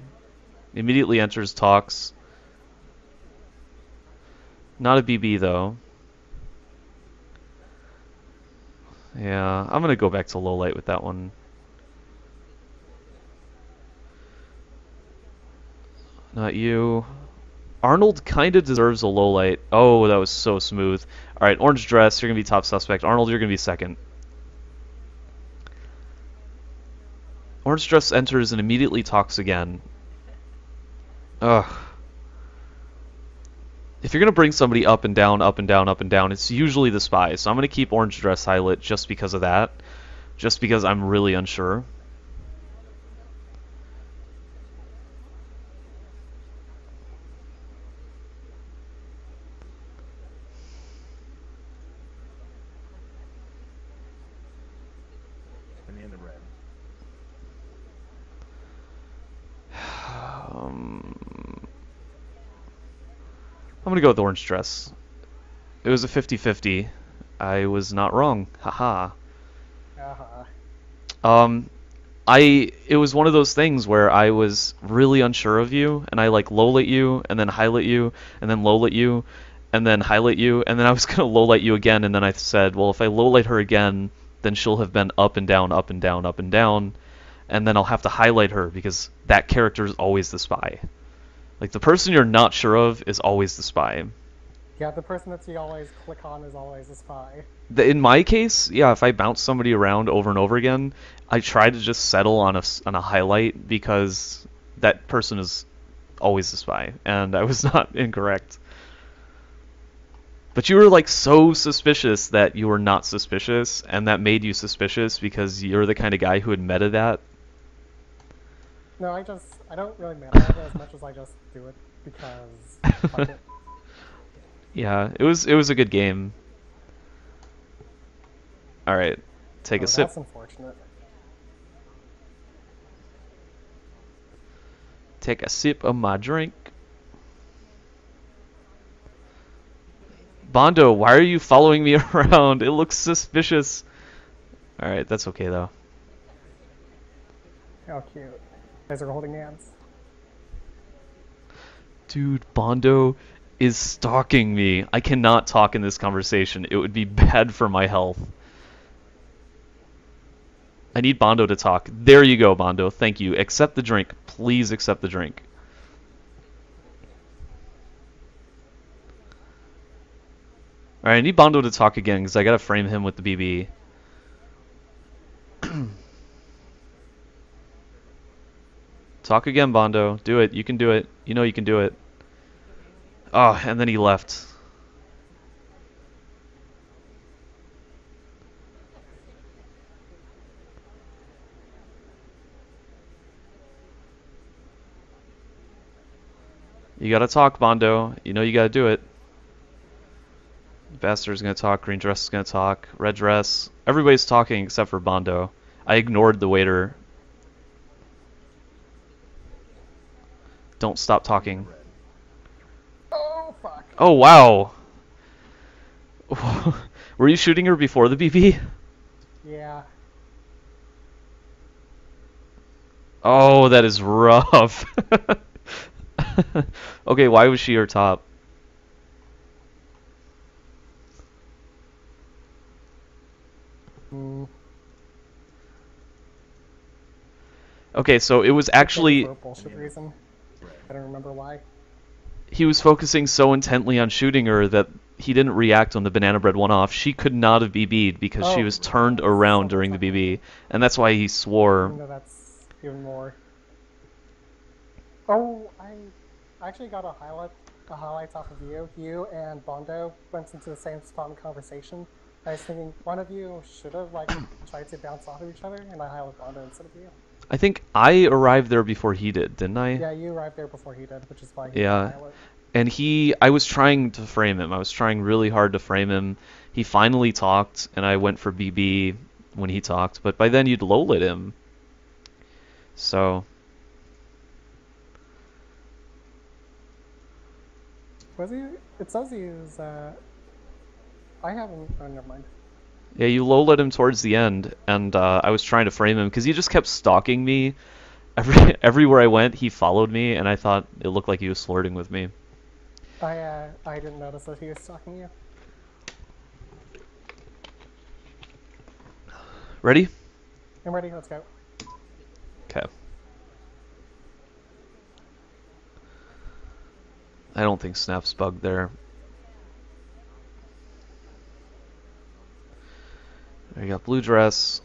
A: Immediately enters, talks. Not a BB though. Yeah, I'm gonna go back to low light with that one. Not you. Arnold kinda deserves a low light. Oh, that was so smooth. Alright, Orange Dress, you're gonna be top suspect. Arnold, you're gonna be second. Orange Dress enters and immediately talks again. Ugh. If you're going to bring somebody up and down, up and down, up and down, it's usually the spy. So I'm going to keep Orange Dress highlight just because of that. Just because I'm really unsure.
C: And the end of red.
A: I'm going to go with Orange Dress. It was a 50-50. I was not wrong. Haha. It was one of those things where I was really unsure of you, and I like low-light you, and then highlight you, and then low-light you, and then highlight you, and then I was going to low-light you again, and then I said, well, if I low-light her again, then she'll have been up and down, up and down, up and down, and then I'll have to highlight her, because that character is always the spy. Like, the person you're not sure of is always the spy.
B: Yeah, the person that you always click on is always a spy.
A: In my case, yeah, if I bounce somebody around over and over again, I try to just settle on a highlight because that person is always the spy, and I was not incorrect. But you were like so suspicious that you were not suspicious, and that made you suspicious because you're the kind of guy who would meta that.
B: No, I don't really meta it as much as I just do it because fuck it.
A: Yeah, it was a good game. All right, take a sip.
B: That's unfortunate.
A: Take a sip of my drink. Bondo, why are you following me around? It looks suspicious. All right, that's okay though.
B: How cute. You guys are holding hands.
A: Dude, Bondo is stalking me. I cannot talk in this conversation. It would be bad for my health. I need Bondo to talk. There you go, Bondo. Thank you. Accept the drink. Please accept the drink. Alright, I need Bondo to talk again because I gotta frame him with the BB. Talk again, Bondo. Do it. You can do it. You know you can do it. Oh, and then he left. You gotta talk, Bondo. You know you gotta do it. Bastard's gonna talk, green dress is gonna talk, red dress. Everybody's talking except for Bondo. I ignored the waiter. Don't stop talking.
B: Oh fuck.
A: Oh wow. Were you shooting her before the BB?
B: Yeah.
A: Oh, that is rough. Okay, why was she your top? Okay, so it was actually...
B: For a bullshit reason. I don't remember why.
A: He was focusing so intently on shooting her that he didn't react when the banana bread went off. She could not have BB'd because she was turned around during the BB, and that's why he swore.
B: No, that's even more. Oh, I actually got a highlight off of you. You and Bondo went into the same spot in conversation. I was thinking one of you should have like tried to bounce off of each other, and I highlighted Bondo instead of you.
A: I think I arrived there before he did, didn't I?
B: Yeah, you arrived there before he did, which is why he
A: Yeah.
B: highlight.
A: And I was trying to frame him. I was trying really hard to frame him. He finally talked, and I went for BB when he talked, but by then you'd low-lit him. So...
B: Was he? It says he was, I haven't. Oh, never mind.
A: Yeah, you low-lit him towards the end, and I was trying to frame him because he just kept stalking me. Everywhere I went, he followed me, and I thought it looked like he was flirting with me.
B: I didn't notice that he was stalking you.
A: Ready?
B: I'm ready. Let's go.
A: Okay. I don't think Snap's bugged there. There you got blue dress.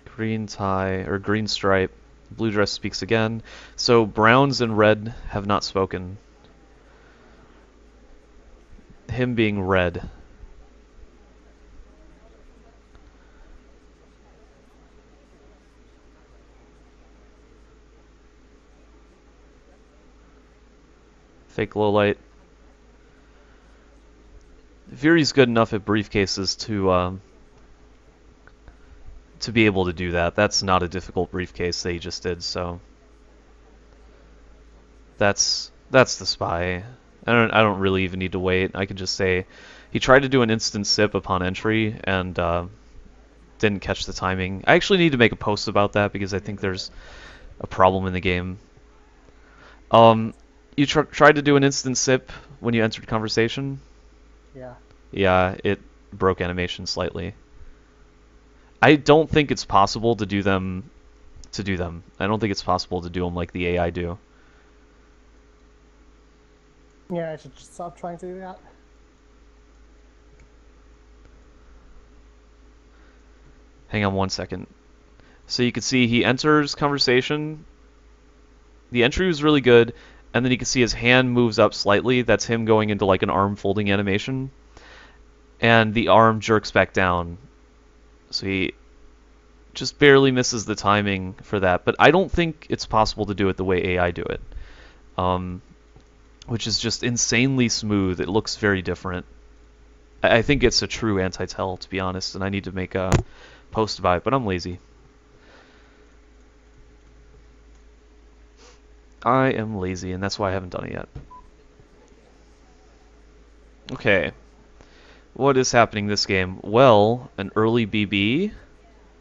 A: Green tie, or green stripe. Blue dress speaks again. So browns and red have not spoken. Him being red. Fake low light. Viri's good enough at briefcases to be able to do that. That's not a difficult briefcase that he just did, so that's the spy. I don't really even need to wait. I can just say he tried to do an instant sip upon entry and didn't catch the timing. I actually need to make a post about that because I think there's a problem in the game. You tried to do an instant sip when you entered conversation?
B: Yeah.
A: Yeah, it broke animation slightly. I don't think it's possible to do them. I don't think it's possible to do them like the AI do.
B: Yeah, I should just stop trying to do that.
A: Hang on one second. So you can see he enters conversation. The entry was really good, and then you can see his hand moves up slightly. That's him going into like an arm folding animation. And the arm jerks back down. So he just barely misses the timing for that. But I don't think it's possible to do it the way AI do it. Which is just insanely smooth. It looks very different. I think it's a true anti-tell, to be honest, and I need to make a post about it, but I'm lazy. I am lazy, and that's why I haven't done it yet. Okay. What is happening this game? Well, an early BB,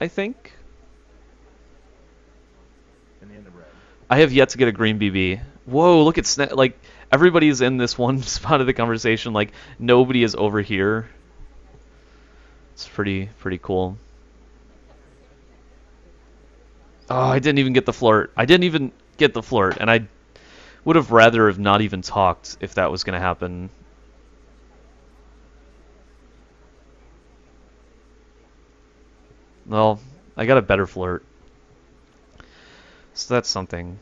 A: I think?
C: In the end of red.
A: I have yet to get a green BB. Whoa, look at like everybody's in this one spot of the conversation, like nobody is over here. It's pretty cool. Oh, I didn't even get the flirt. And I would have rather have not even talked if that was going to happen. Well, I got a better flirt. So that's something.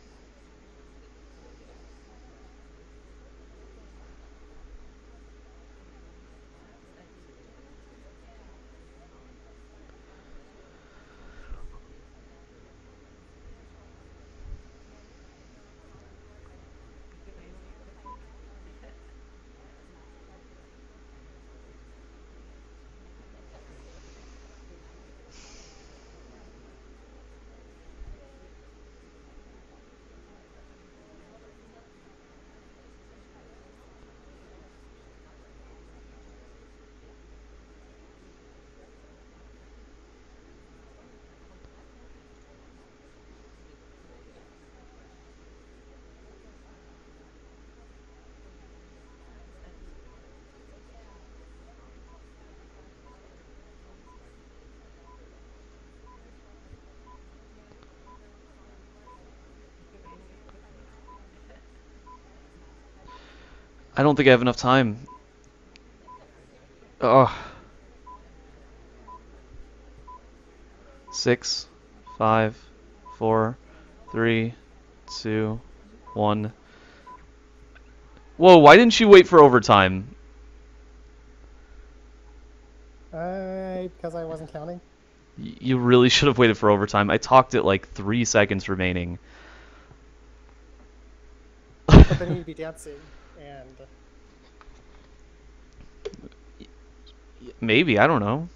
A: I don't think I have enough time. Ugh. 6, 5, 4, 3, 2, 1. Whoa, why didn't you wait for overtime?
B: Because I wasn't counting.
A: You really should have waited for overtime. I talked at like 3 seconds remaining.
B: But then you'd be dancing, and...
A: Maybe, I don't know.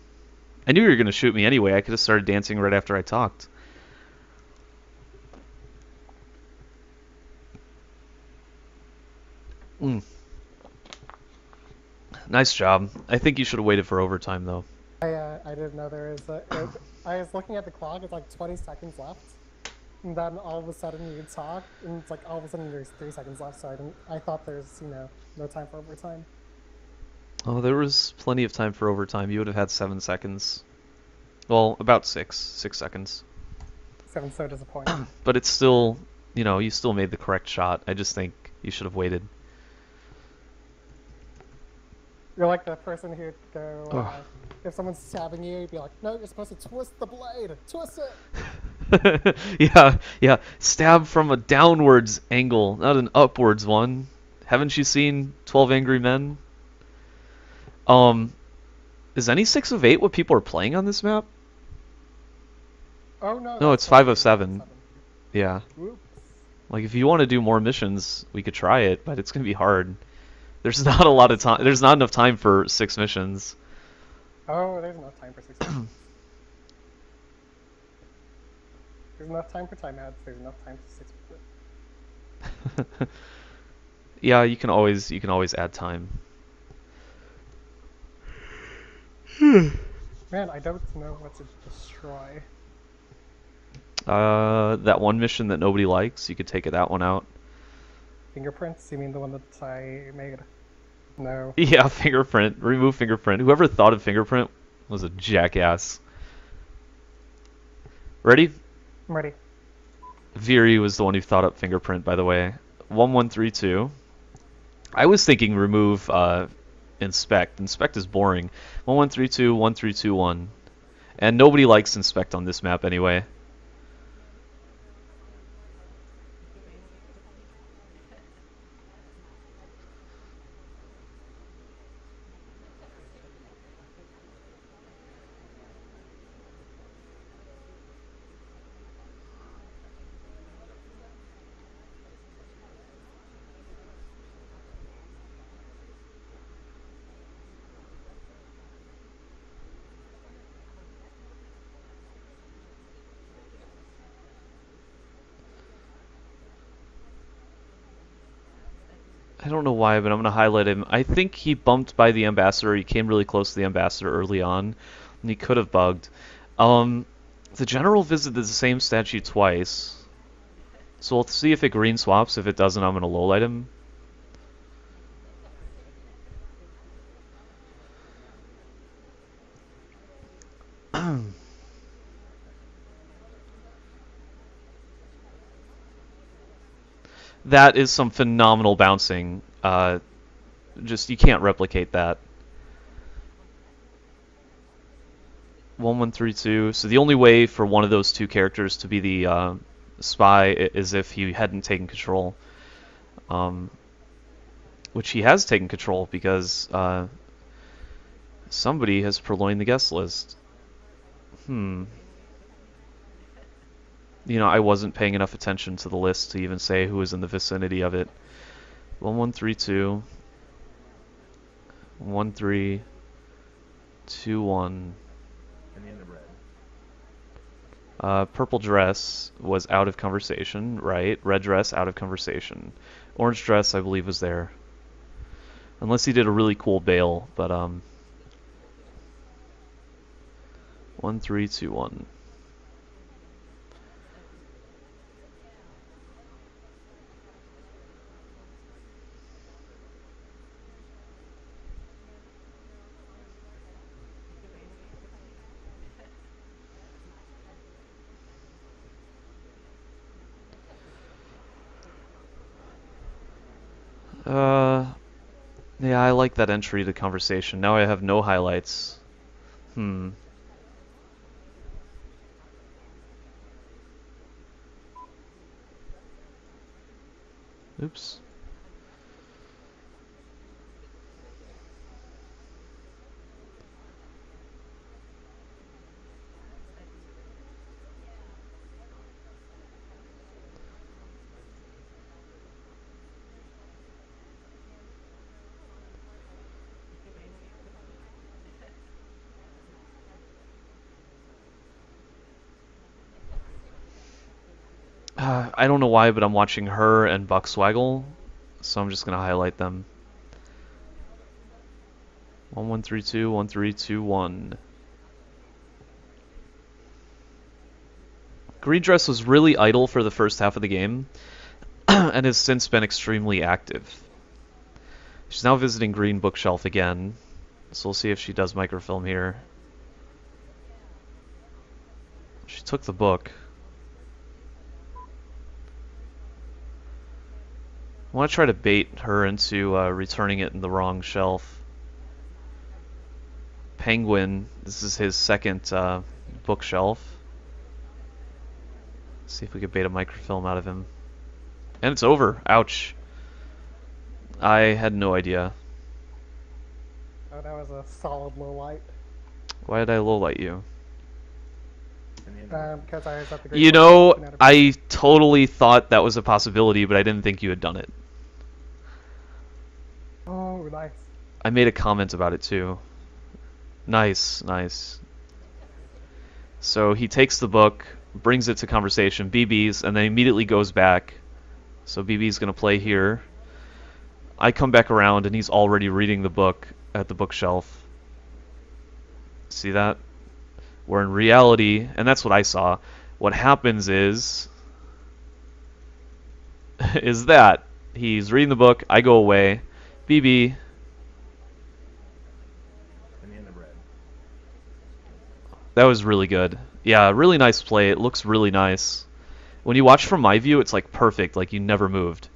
A: I knew you were going to shoot me anyway. I could have started dancing right after I talked. Mm. Nice job. I think you should have waited for overtime, though.
B: I didn't know there is I was looking at the clock, it's like 20 seconds left. And then all of a sudden you talk, and it's like all of a sudden there's 3 seconds left, so I thought there's, no time for overtime.
A: Oh, there was plenty of time for overtime. You would have had 7 seconds. Well, about 6 seconds.
B: So I'm so disappointed.
A: But it's still, you still made the correct shot. I just think you should have waited.
B: You're like the person who'd go,
A: Ugh.
B: if someone's stabbing you, you'd be like, no, you're supposed to twist the blade! Twist it!
A: Yeah. Stab from a downwards angle, not an upwards one. Haven't you seen 12 Angry Men? Is any 6 of 8 what people are playing on this map?
B: Oh no,
A: No,
B: that's
A: it's 5 of 7.
B: 7.
A: Yeah.
B: Oops.
A: Like, if you want to do more missions, we could try it, but it's going to be hard. There's not a lot of time. There's not enough time for 6 missions.
B: Oh, there's enough time for 6 minutes. There's enough time for time ads, there's enough time for 6 minutes.
A: Yeah, you can always add time.
B: Man, I don't know what to destroy.
A: That one mission that nobody likes, you could take that one out.
B: Fingerprints? You mean the one that I made? No.
A: Yeah, fingerprint. Remove fingerprint. Whoever thought of fingerprint was a jackass. Ready?
B: I'm ready.
A: Viri was the one who thought up fingerprint, by the way. 1132. I was thinking remove inspect. Inspect is boring. 1132, 1321. And nobody likes inspect on this map anyway. I don't know why, but I'm going to highlight him. I think he bumped by the ambassador. He came really close to the ambassador early on, and he could have bugged. The general visited the same statue twice, so we'll see if it green swaps. If it doesn't, I'm going to lowlight him. That is some phenomenal bouncing. Just, you can't replicate that. 1132. So the only way for one of those two characters to be the spy is if he hadn't taken control. Which he has taken control because somebody has purloined the guest list. I wasn't paying enough attention to the list to even say who was in the vicinity of it. 1132, 1321.
C: And in the red.
A: Purple dress was out of conversation, right? Red dress out of conversation. Orange dress, I believe, was there. Unless he did a really cool bail, but 1321. Yeah, I like that entry to conversation. Now I have no highlights. Oops. I don't know why, but I'm watching her and Buckswaggle so I'm just going to highlight them. 1132, 1321. Green Dress was really idle for the first half of the game, and has since been extremely active. She's now visiting Green Bookshelf again, so we'll see if she does microfilm here. She took the book. I want to try to bait her into returning it in the wrong shelf. Penguin, this is his second bookshelf. See if we could bait a microfilm out of him. And it's over. Ouch. I had no idea.
B: Oh, that was a solid low light.
A: Why did I low light you?
C: In the end of red.
B: Because I was at the
A: You know, I totally thought that was a possibility, but I didn't think you had done it.
B: Oh, nice.
A: I made a comment about it too. Nice, nice. So he takes the book, brings it to conversation, BB's, and then immediately goes back. So BB's going to play here. I come back around and he's already reading the book at the bookshelf. See that? Where in reality, and that's what I saw, what happens is that he's reading the book, I go away, BB,
C: In the end of red.
A: that was really good. Yeah, really nice play. It looks really nice. When you watch from my view, it's like perfect, like you never moved.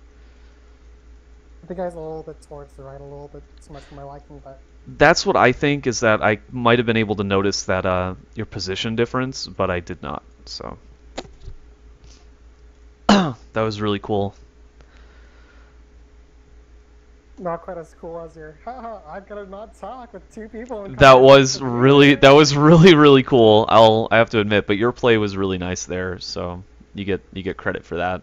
B: I think I was a little bit towards the right, a little bit too much for my liking, but
A: That's what I think, is that I might have been able to notice that your position difference, but I did not. So that was really cool.
B: not quite as cool as your, haha, I've got to not talk with two people in
A: That was
B: conversation.
A: really cool. I have to admit, but your play was really nice there, so you get credit for that.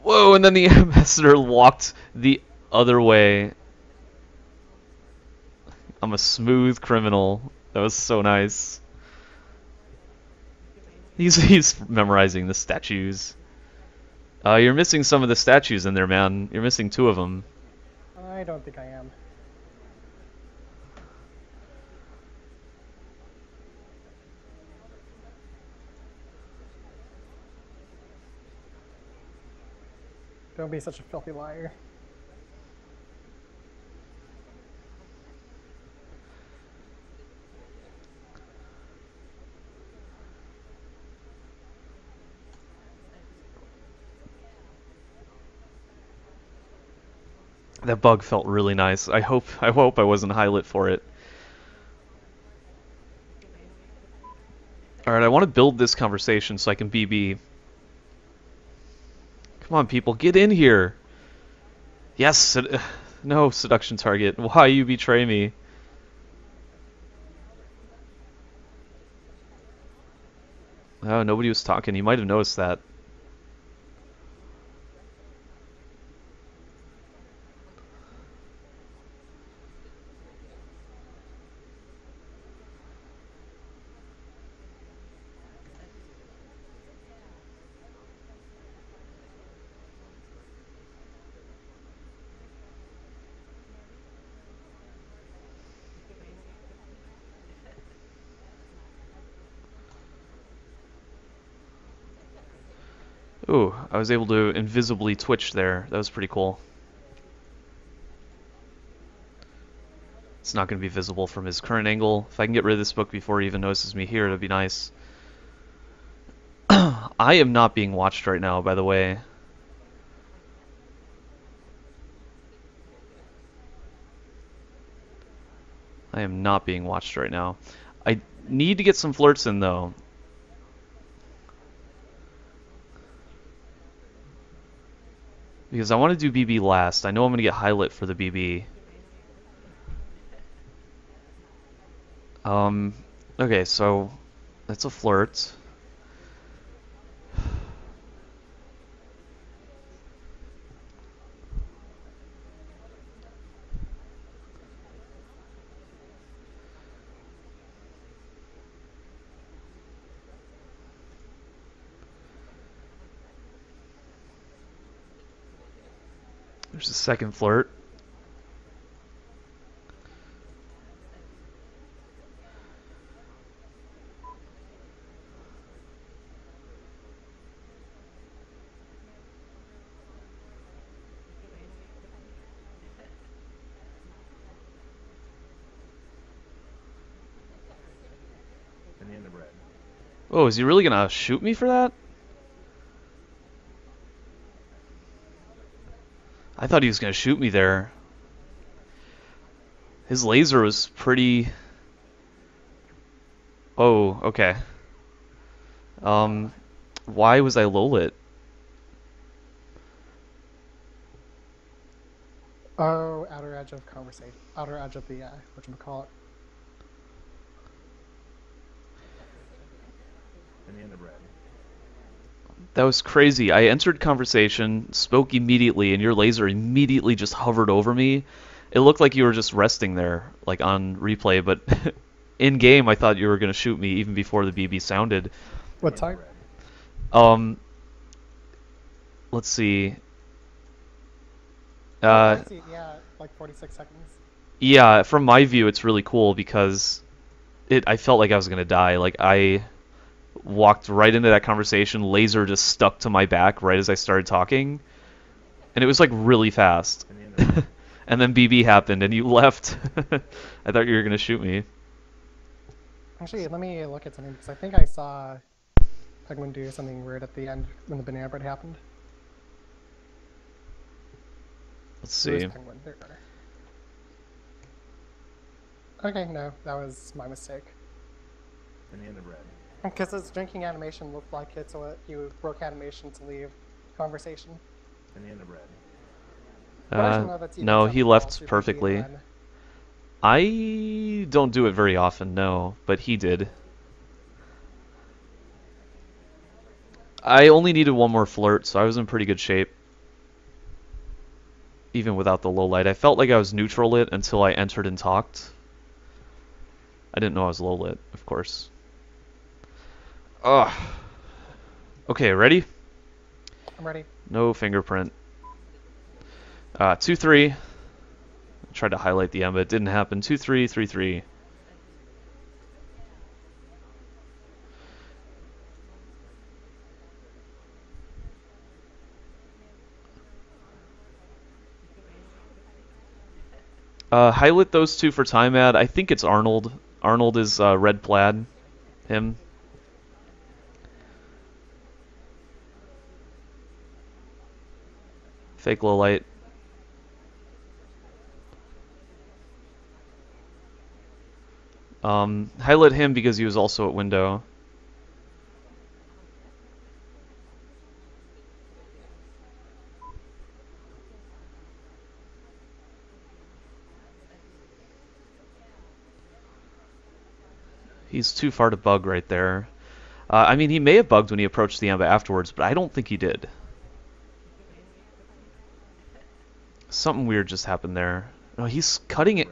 A: Whoa, and then the ambassador walked the other way. I'm a smooth criminal. That was so nice. He's memorizing the statues. You're missing some of the statues in there, man. You're missing 2 of them.
B: I don't think I am. Don't be such a filthy liar.
A: That bug felt really nice. I hope I wasn't highlit for it. Alright, I want to build this conversation so I can BB. Come on, people, get in here. Yes, no, seduction target. Why you betray me? Oh, nobody was talking. You might have noticed that. Ooh, I was able to invisibly twitch there. That was pretty cool. It's not going to be visible from his current angle. If I can get rid of this book before he even notices me here, that'd be nice. I am not being watched right now, by the way. I am not being watched right now. I need to get some flirts in, though. Because I want to do BB last. I know I'm going to get highlit for the BB. Okay, so that's a flirt. There's a second flirt.
C: Banana bread.
A: Oh, is he really gonna shoot me for that? I thought he was gonna shoot me there. His laser was pretty... Oh, okay. Why was I low lit?
B: Oh, outer edge of conversation. Outer edge of the, whatchamacallit.
C: Banana bread.
A: That was crazy. I entered conversation, spoke immediately, and your laser immediately just hovered over me. It looked like you were just resting there, like on replay, but in game I thought you were gonna shoot me even before the BB sounded.
B: What time?
A: Let's see.
B: I see, yeah, like 46 seconds.
A: Yeah, from my view, it's really cool because I felt like I was gonna die. Like I walked right into that conversation, laser just stuck to my back right as I started talking, and it was like really fast. And then BB happened, and you left. I thought you were gonna shoot me.
B: Actually, let me look at something, because I think I saw Penguin do something weird at the end when the banana bread happened.
A: Let's
B: Where's
A: see.
B: Penguin? There you are. Okay, no, that was my mistake.
C: Banana bread.
B: Because his drinking animation looked like it, so you broke animation to leave conversation.
C: Banana bread.
B: But I should know that's even
A: No,
B: something
A: he
B: else
A: left
B: you can
A: perfectly.
B: do then.
A: I don't do it very often, no, but he did. I only needed one more flirt, so I was in pretty good shape. Even without the low light. I felt like I was neutral lit until I entered and talked. I didn't know I was low lit, of course. Ugh. Okay, ready?
B: I'm ready.
A: No fingerprint. 2-3. I tried to highlight the M, but it didn't happen. 2-3, 3-3. Highlight those two for time ad. I think it's Arnold. Arnold is red plaid. Him. Fake low light. Highlight him because he was also at window. He's too far to bug right there. I mean, he may have bugged when he approached the Amba afterwards, but I don't think he did. Something weird just happened there. No, he's cutting it.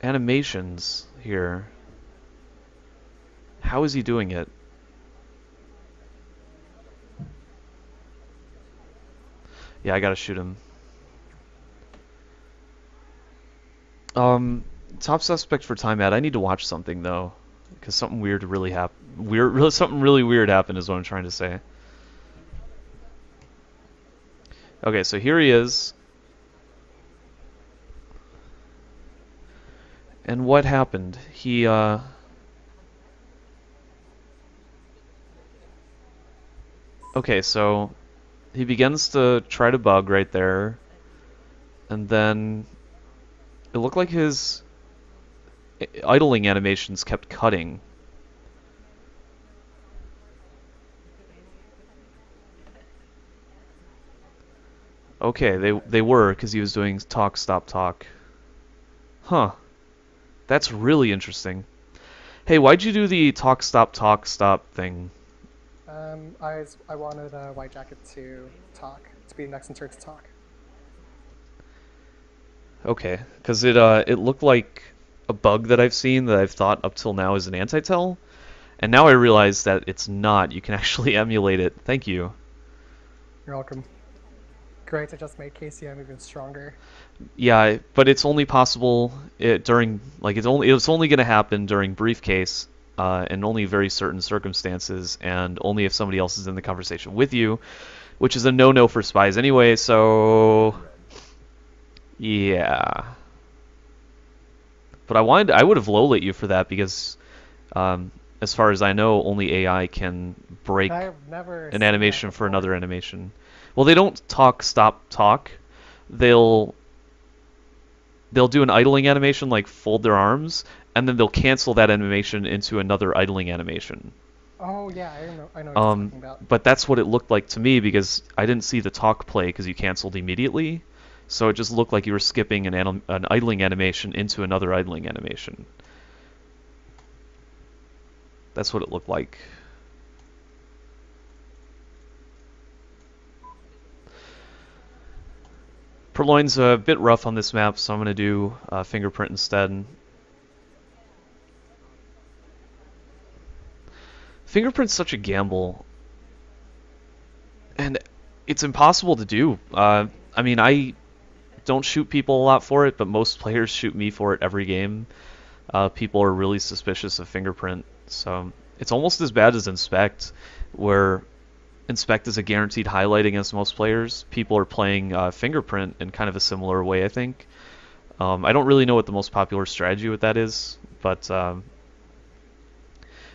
A: Animations here. How is he doing it? Yeah, I gotta shoot him. Top suspect for time ad. I need to watch something though, because something weird really happened. Something really weird happened is what I'm trying to say. Okay, so here he is. And what happened? He Okay, so he begins to try to bug right there, and then it looked like his idling animations kept cutting. Okay, they were, because he was doing talk, stop, talk. Huh. That's really interesting. Hey, why'd you do the talk, stop thing?
B: I wanted White Jacket to talk, to be next in turn to talk.
A: Okay, because it looked like a bug that I've seen that I've thought up till now is an anti-tell, and now I realize that it's not. You can actually emulate it. Thank you.
B: You're welcome. Great, it just made KCM even stronger.
A: Yeah, but it's only possible during it's only going to happen during briefcase, and only very certain circumstances, and only if somebody else is in the conversation with you, which is a no-no for spies anyway. So yeah, but I would have low-lit you for that because, as far as I know, only AI can break
B: I've never
A: an
B: seen
A: animation
B: that
A: for
B: before.
A: another animation. Well, they don't stop talk. They'll do an idling animation, like fold their arms, and then they'll cancel that animation into another idling animation.
B: Oh yeah, I know what you're talking about.
A: But that's what it looked like to me because I didn't see the talk play because you canceled immediately. So it just looked like you were skipping an idling animation into another idling animation. That's what it looked like. Purloin's a bit rough on this map, so I'm going to do fingerprint instead. Fingerprint's such a gamble, and it's impossible to do. I mean, I don't shoot people a lot for it, but most players shoot me for it every game. People are really suspicious of fingerprint, so it's almost as bad as inspect, where inspect is a guaranteed highlight against most players. People are playing fingerprint in kind of a similar way, I think. I don't really know what the most popular strategy with that is, but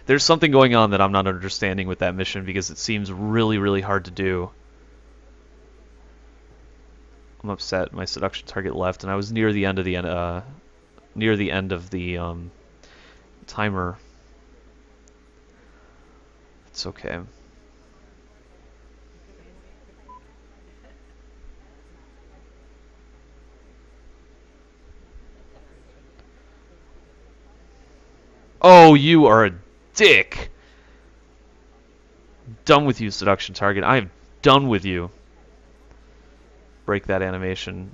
A: there's something going on that I'm not understanding with that mission because it seems really, really hard to do. I'm upset. My seduction target left, and I was near the end of the timer. It's okay. Oh, you are a dick. Done with you, seduction target. I am done with you. Break that animation.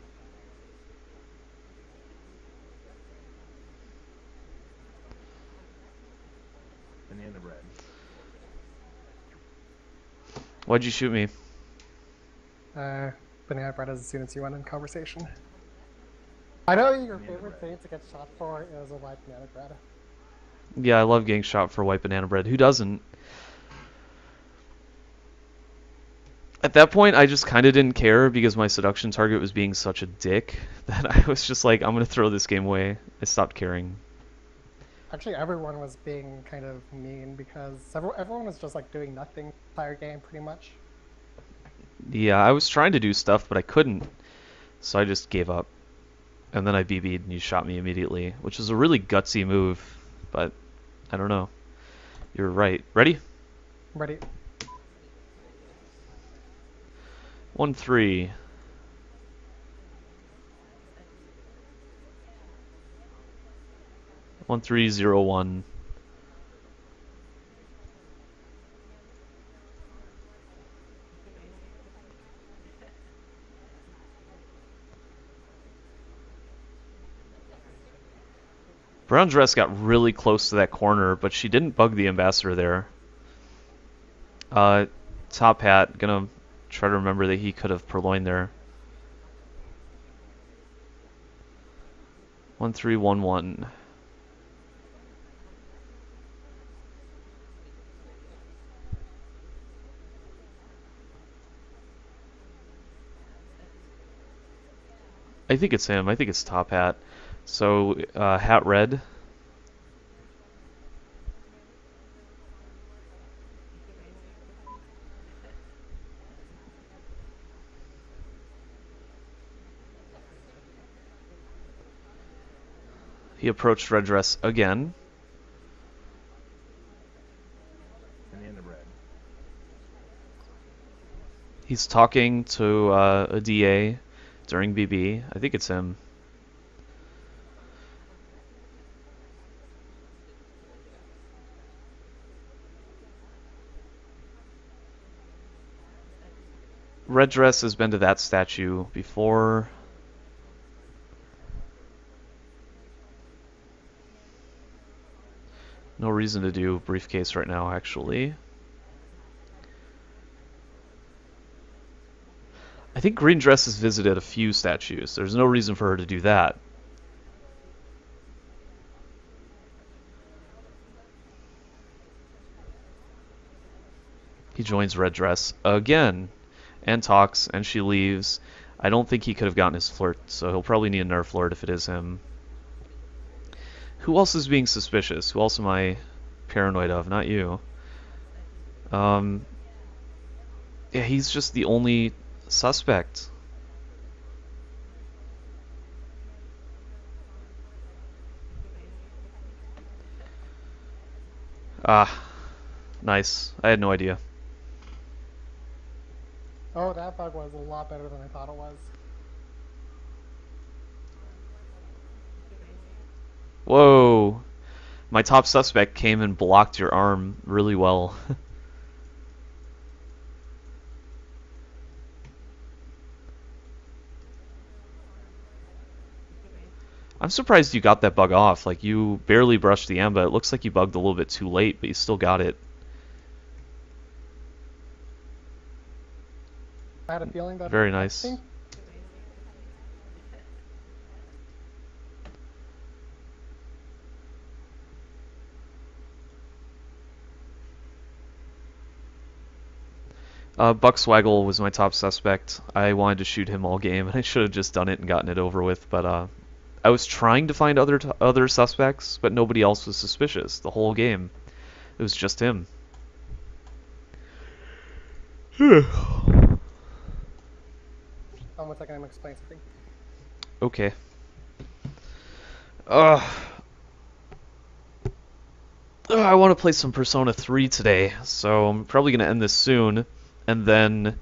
C: Banana bread.
A: Why'd you shoot me?
B: Banana bread as soon as you went in conversation. I know your
C: Banana
B: favorite
C: bread.
B: thing to get shot for is a white banana bread.
A: Yeah, I love getting shot for white banana bread. Who doesn't? At that point, I just kind of didn't care because my seduction target was being such a dick that I was just like, I'm going to throw this game away. I stopped caring.
B: Actually, everyone was being kind of mean because everyone was just like doing nothing the entire game, pretty much.
A: Yeah, I was trying to do stuff, but I couldn't. So I just gave up. And then I BB'd and you shot me immediately, which was a really gutsy move, but I don't know. You're right. Ready?
B: Ready?
A: 1-3. 1-3-0-1. Brown dress got really close to that corner, but she didn't bug the ambassador there. Top hat, gonna try to remember that he could have purloined there. 1-3-1-1. I think it's him. I think it's top hat. So hat red. He approached red dress again.
C: Banana bread.
A: He's talking to a DA during BB. I think it's him. Red dress has been to that statue before. No reason to do briefcase right now, actually. I think Green Dress has visited a few statues. There's no reason for her to do that. He joins Red Dress again and talks, and she leaves. I don't think he could have gotten his flirt, so he'll probably need a nerf flirt if it is him. Who else is being suspicious? Who else am I paranoid of? Not you. Yeah, he's just the only suspect. Ah, nice. I had no idea.
B: Oh, that bug was a lot better than I thought it was.
A: Whoa. My top suspect came and blocked your arm really well. I'm surprised you got that bug off. Like, you barely brushed the Amba. It looks like you bugged a little bit too late, but you still got it.
B: I had a feeling that.
A: Very nice. Buckswaggle was my top suspect. I wanted to shoot him all game, and I should have just done it and gotten it over with, but I was trying to find other suspects, but nobody else was suspicious the whole game. It was just him.
B: One second, I'm explaining something.
A: Okay. I want to play some Persona 3 today, so I'm probably going to end this soon, and then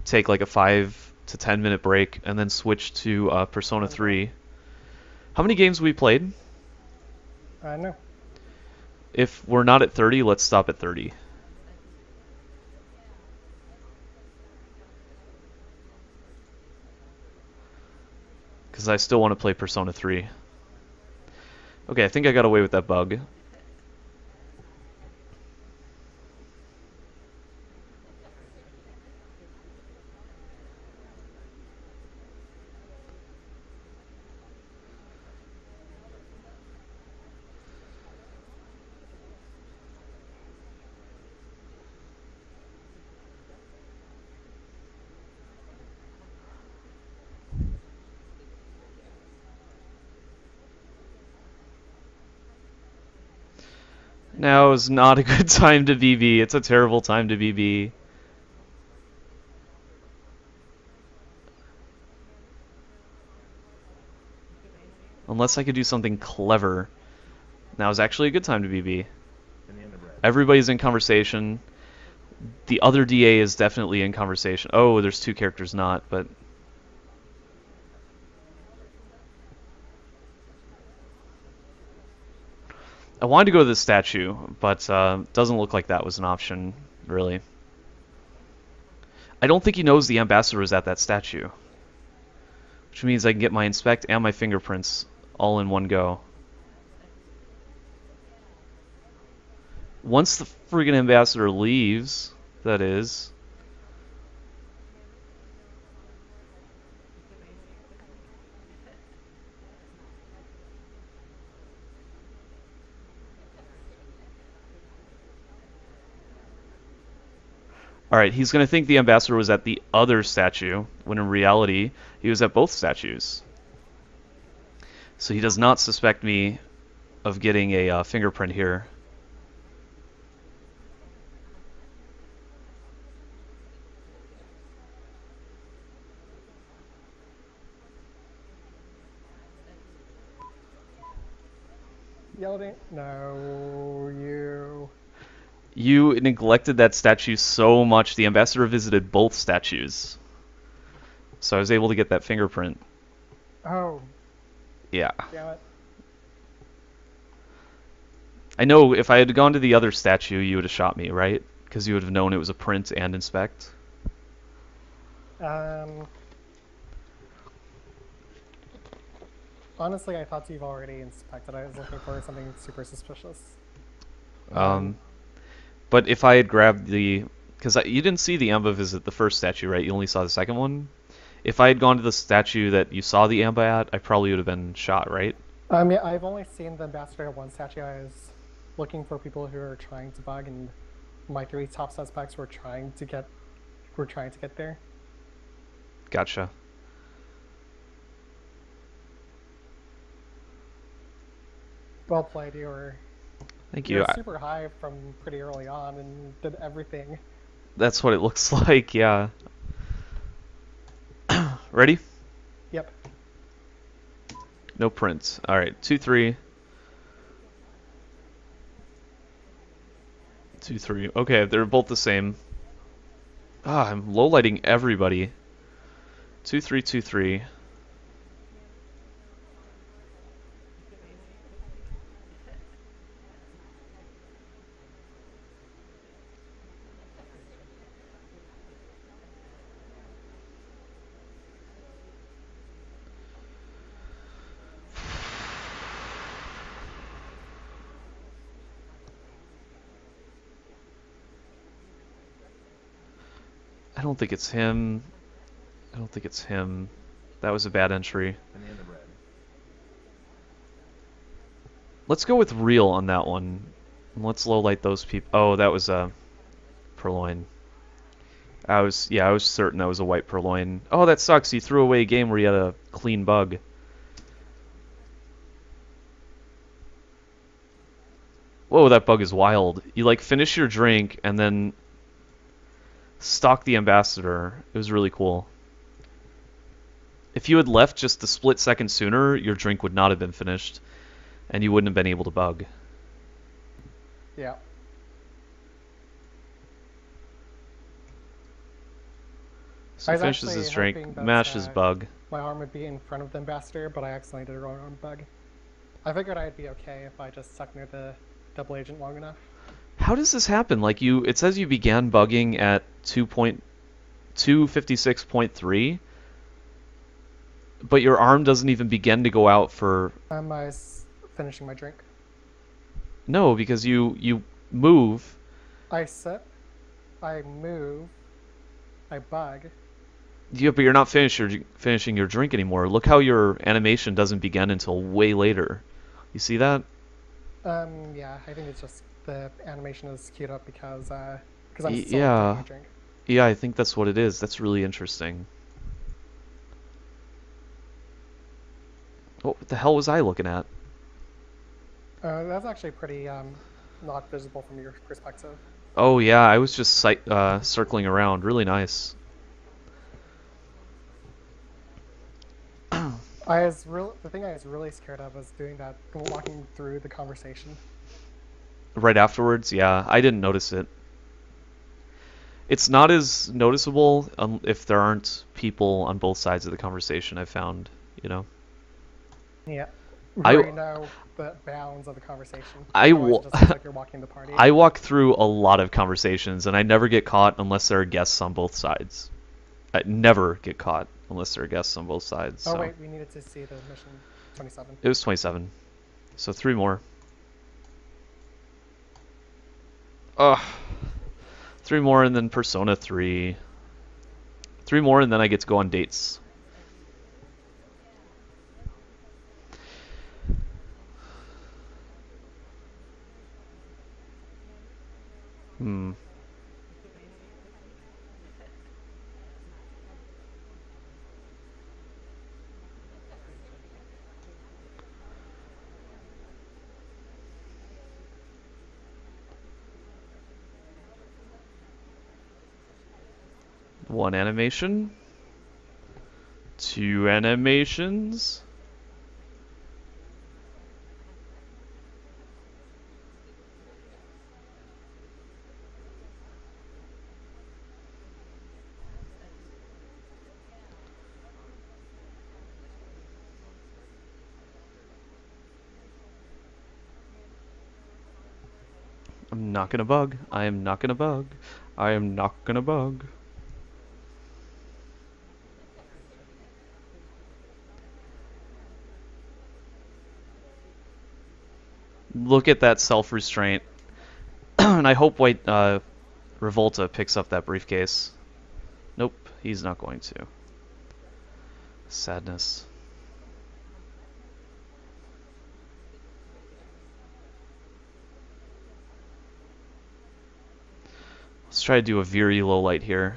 A: take like a 5 to 10 minute break, and then switch to Persona 3. How many games have we played?
B: No.
A: If we're not at 30, let's stop at 30. Because I still want to play Persona 3. Okay, I think I got away with that bug. Now is not a good time to BB. It's a terrible time to BB. Unless I could do something clever. Now is actually a good time to BB. Everybody's in conversation. The other DA is definitely in conversation. Oh, there's two characters not, but... I wanted to go to the statue, but doesn't look like that was an option, really. I don't think he knows the ambassador is at that statue. Which means I can get my inspect and my fingerprints all in one go. Once the friggin' ambassador leaves, that is. Alright, he's going to think the ambassador was at the other statue, when in reality, he was at both statues. So he does not suspect me of getting a fingerprint here.
B: Yelled at. No, you.
A: You neglected that statue so much, the ambassador visited both statues. So I was able to get that fingerprint.
B: Oh.
A: Yeah.
B: Damn it.
A: I know if I had gone to the other statue, you would have shot me, right? Because you would have known it was a print and inspect.
B: Honestly, I thought you've already inspected. I was looking for something super suspicious.
A: But if I had grabbed the Because you didn't see the Amba visit the first statue, right? You only saw the second one. If I had gone to the statue that you saw the Amba at, I probably would have been shot, right?
B: Yeah, I've only seen the ambassador at one statue. I was looking for people who are trying to bug, and my 3 top suspects were trying to get there.
A: Gotcha.
B: Well played. You
A: Thank
B: were
A: you.
B: super high from pretty early on and did everything.
A: That's what it looks like, yeah. Ready?
B: Yep.
A: No prints. Alright, 2-3. 2-3. Okay, they're both the same. Ah, I'm low-lighting everybody. 2-3, 2-3. I don't think it's him. I don't think it's him. That was a bad entry.
C: Banana bread.
A: Let's go with real on that one. Let's low light those people. Oh, that was a purloin. I was certain that was a white purloin. Oh, that sucks. You threw away a game where you had a clean bug. Whoa, that bug is wild. You like finish your drink and then stalk the ambassador. It was really cool. If you had left just a split second sooner, your drink would not have been finished, and you wouldn't have been able to bug.
B: Yeah.
A: So he finishes his drink, mashes his bug.
B: My arm would be in front of the ambassador, but I accidentally did a wrong arm bug. I figured I'd be okay if I just stuck near the double agent long enough.
A: How does this happen? Like it says you began bugging at 2.256.3, but your arm doesn't even begin to go out for.
B: I was finishing my drink.
A: No, because you move.
B: I sit, I move, I bug.
A: Yeah, but you're not finishing your drink anymore. Look how your animation doesn't begin until way later. You see that?
B: Yeah, I think it's just the animation is queued up because I'm still
A: yeah.
B: drinking my drink.
A: Yeah, I think that's what it is. That's really interesting. Oh, what the hell was I looking at?
B: That's actually pretty not visible from your perspective.
A: Oh yeah, I was just circling around. Really nice.
B: The thing I was really scared of was doing that, walking through the conversation.
A: Right afterwards, yeah, I didn't notice it. It's not as noticeable if there aren't people on both sides of the conversation, I've found, you know?
B: Yeah. You know the bounds of the conversation.
A: It
B: just looks like you're walking the party.
A: I walk through a lot of conversations, and I never get caught unless there are guests on both sides. I never get caught unless there are guests on both sides.
B: Oh,
A: so.
B: wait, we needed to see the mission 27.
A: It was 27. So 3 more. Ugh. 3 more and then Persona 3. 3 more and then I get to go on dates. Hmm. One animation. 2 animations. I'm not gonna bug. I am not gonna bug. I am not gonna bug. Look at that self-restraint. And I hope Revolta picks up that briefcase. Nope, he's not going to. Sadness. Let's try to do a Viri low light here.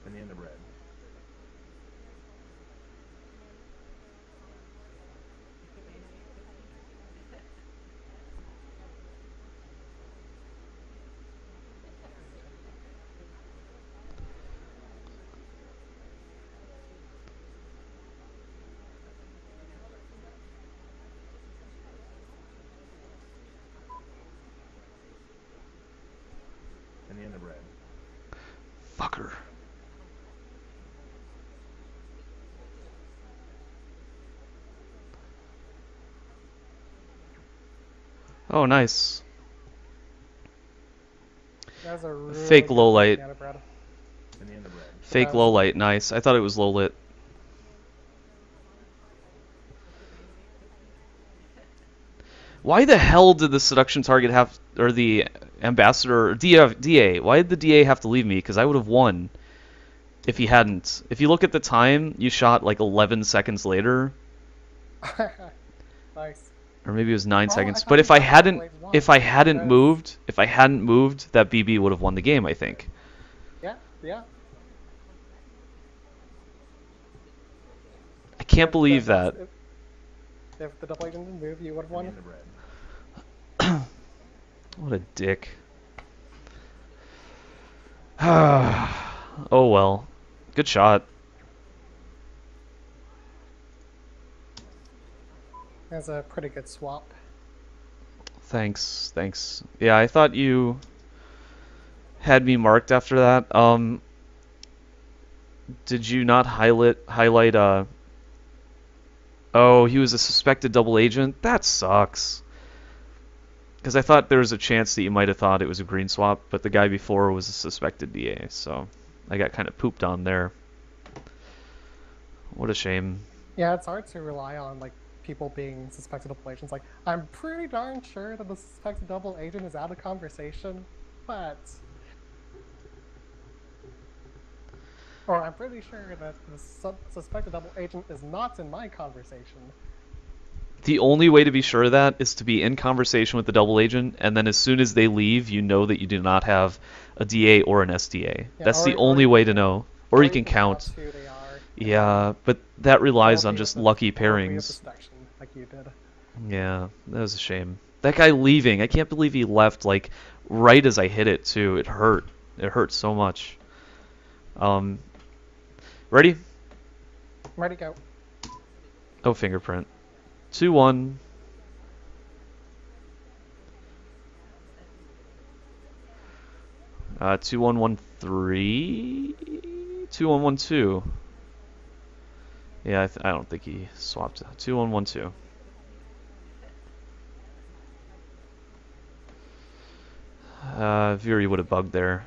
C: Banana bread. Banana bread.
A: Fucker. Oh, nice.
B: That's a really
A: Fake
B: good
A: low light.
B: banana bread.
C: Banana bread.
A: Fake low light. Nice. I thought it was low lit. Why the hell did the seduction target have, or the ambassador, or DA? Why did the DA have to leave me? Because I would have won if he hadn't. If you look at the time, you shot like 11 seconds later,
B: Nice.
A: or maybe it was 9
B: Oh,
A: seconds.
B: I thought
A: But
B: you
A: if I
B: got the
A: hadn't,
B: blade one,
A: if I hadn't
B: because-
A: moved, that BB would have won the game. I think.
B: Yeah, yeah.
A: I can't believe that.
B: If the double agent didn't move, you would have won.
C: Banana bread.
A: What a dick. Oh well. Good shot.
B: That's a pretty good swap.
A: Thanks. Yeah, I thought you had me marked after that. Did you not highlight oh, he was a suspected double agent? That sucks. Because I thought there was a chance that you might have thought it was a green swap, but the guy before was a suspected DA, so I got kind of pooped on there. What a shame.
B: Yeah, it's hard to rely on like people being suspected double agents. Like, I'm pretty darn sure that the suspected double agent is out of conversation, but or I'm pretty sure that the suspected double agent is not in my conversation.
A: The only way to be sure of that is to be in conversation with the double agent, and then as soon as they leave, you know that you do not have a DA or an SDA.
B: Yeah,
A: That's the
B: or
A: only
B: you
A: way
B: can-
A: to know. Or you can count.
B: who they are.
A: Yeah, but that relies
B: Or
A: on
B: be
A: just
B: at the-
A: lucky
B: or be at the
A: pairings.
B: seduction, like you did.
A: Yeah, that was a shame. That guy leaving, I can't believe he left like right as I hit it too. It hurt. It hurt so much. Ready?
B: Ready, go.
A: Oh, fingerprint. 2-1. Uh, 2-1-1-3. 2-1-1-2. Yeah, I don't think he swapped. 2-1-1-2. Viri would have bugged there.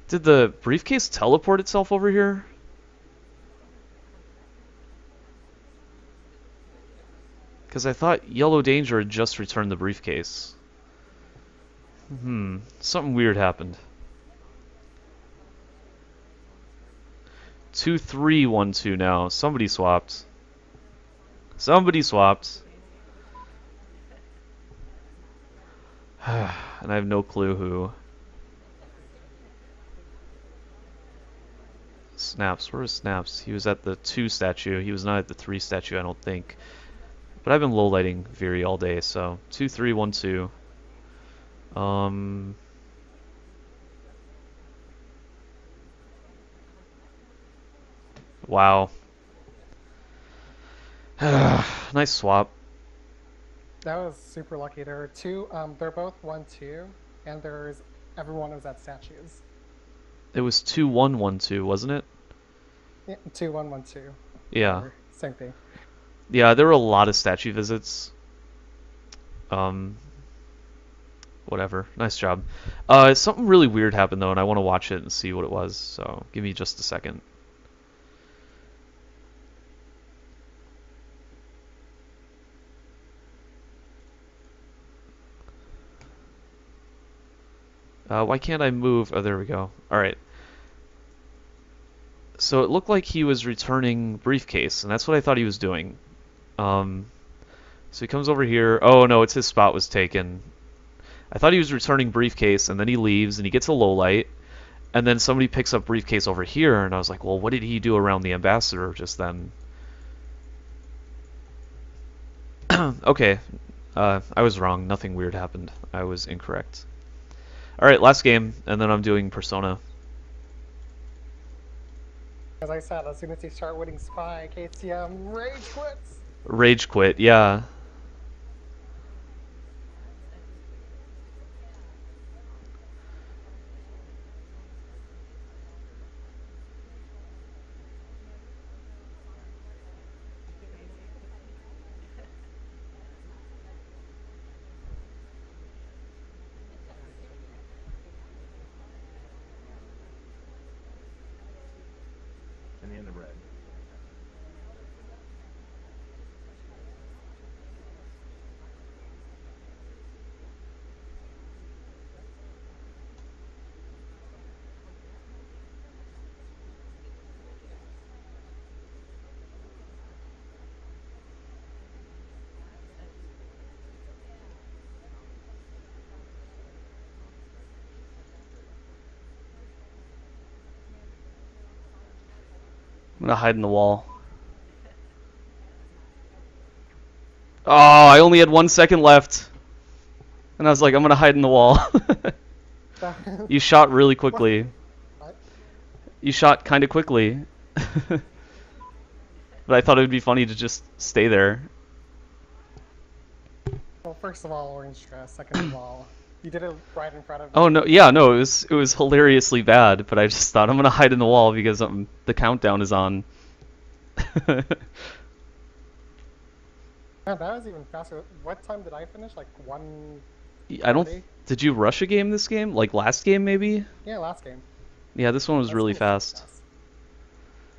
A: Did the briefcase teleport itself over here? Because I thought Yellow Danger had just returned the briefcase. Something weird happened. 2-3-1-2 now. Somebody swapped. Somebody swapped. And I have no clue who. Snaps. Where is Snaps? He was at the 2 statue. He was not at the 3 statue, I don't think. But I've been low lighting Viri all day, so 2-3-1-2. Wow. Nice swap.
B: That was super lucky. There are two. They're both 1-2, and everyone was at statues.
A: It was 2-1-1-2, wasn't it?
B: Yeah, 2-1-1-2.
A: Yeah.
B: Or same thing.
A: Yeah, there were a lot of statue visits. Wow, whatever. Nice job. Something really weird happened though, and I want to watch it and see what it was. So give me just a second. Why can't I move? Oh, there we go. All right. So it looked like he was returning briefcase, and that's what I thought he was doing. So he comes over here. Oh no, it's his spot was taken. I thought he was returning briefcase, and then he leaves, and he gets a low light, and then somebody picks up briefcase over here, and I was like, well, what did he do around the ambassador just then? Okay, I was wrong. Nothing weird happened. I was incorrect. All right, last game, and then I'm doing Persona.
B: As I said, as soon as you start winning Spy, KCM rage quits.
A: Rage quit, yeah.
C: In the end of red.
A: I'm gonna hide in the wall. Oh, I only had 1 second left. And I was like, I'm gonna hide in the wall. You shot really quickly.
B: What?
A: You shot kind of quickly. But I thought it would be funny to just stay there.
B: Well, first of all, orange dress. Second of all, you did it right in front of me.
A: Oh no, yeah, no, it was hilariously bad, but I just thought I'm gonna hide in the wall because the countdown is on.
B: Man, that was even faster. What time did I finish? Like 1.
A: I don't. Did you rush a game this game? Like last game maybe?
B: Yeah, last game.
A: Yeah, this one was
B: Last
A: really
B: game was
A: fast.
B: fast.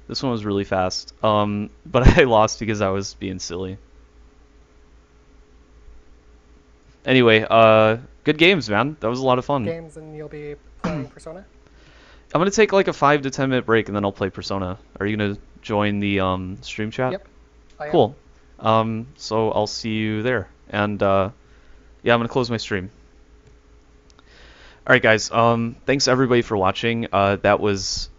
A: This one was really fast. But I lost because I was being silly. Anyway, good games, man. That was a lot of fun.
B: Games, and you'll be playing Persona.
A: I'm gonna take like a 5 to 10 minute break and then I'll play Persona. Are you gonna join the stream chat?
B: Yep. I am.
A: Cool. So I'll see you there. And yeah, I'm gonna close my stream. All right, guys. Thanks everybody for watching. That was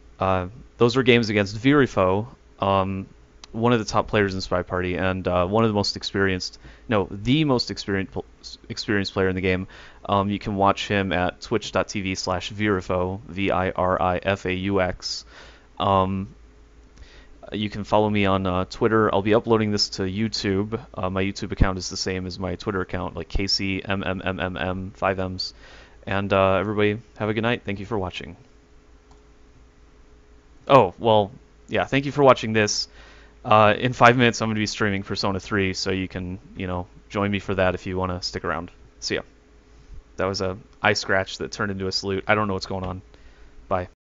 A: those were games against virifaux, one of the top players in Spy Party, and one of the most experienced, no, the most experienced player in the game. You can watch him at twitch.tv/virifaux, VIRIFAUX. You can follow me on Twitter. I'll be uploading this to YouTube. My YouTube account is the same as my Twitter account, like KCMmmmm, 5 M's. And everybody, have a good night. Thank you for watching. Oh, well, yeah, thank you for watching this. In 5 minutes, I'm going to be streaming Persona 3, so you can, join me for that if you want to stick around. See ya. That was a eye scratch that turned into a salute. I don't know what's going on. Bye.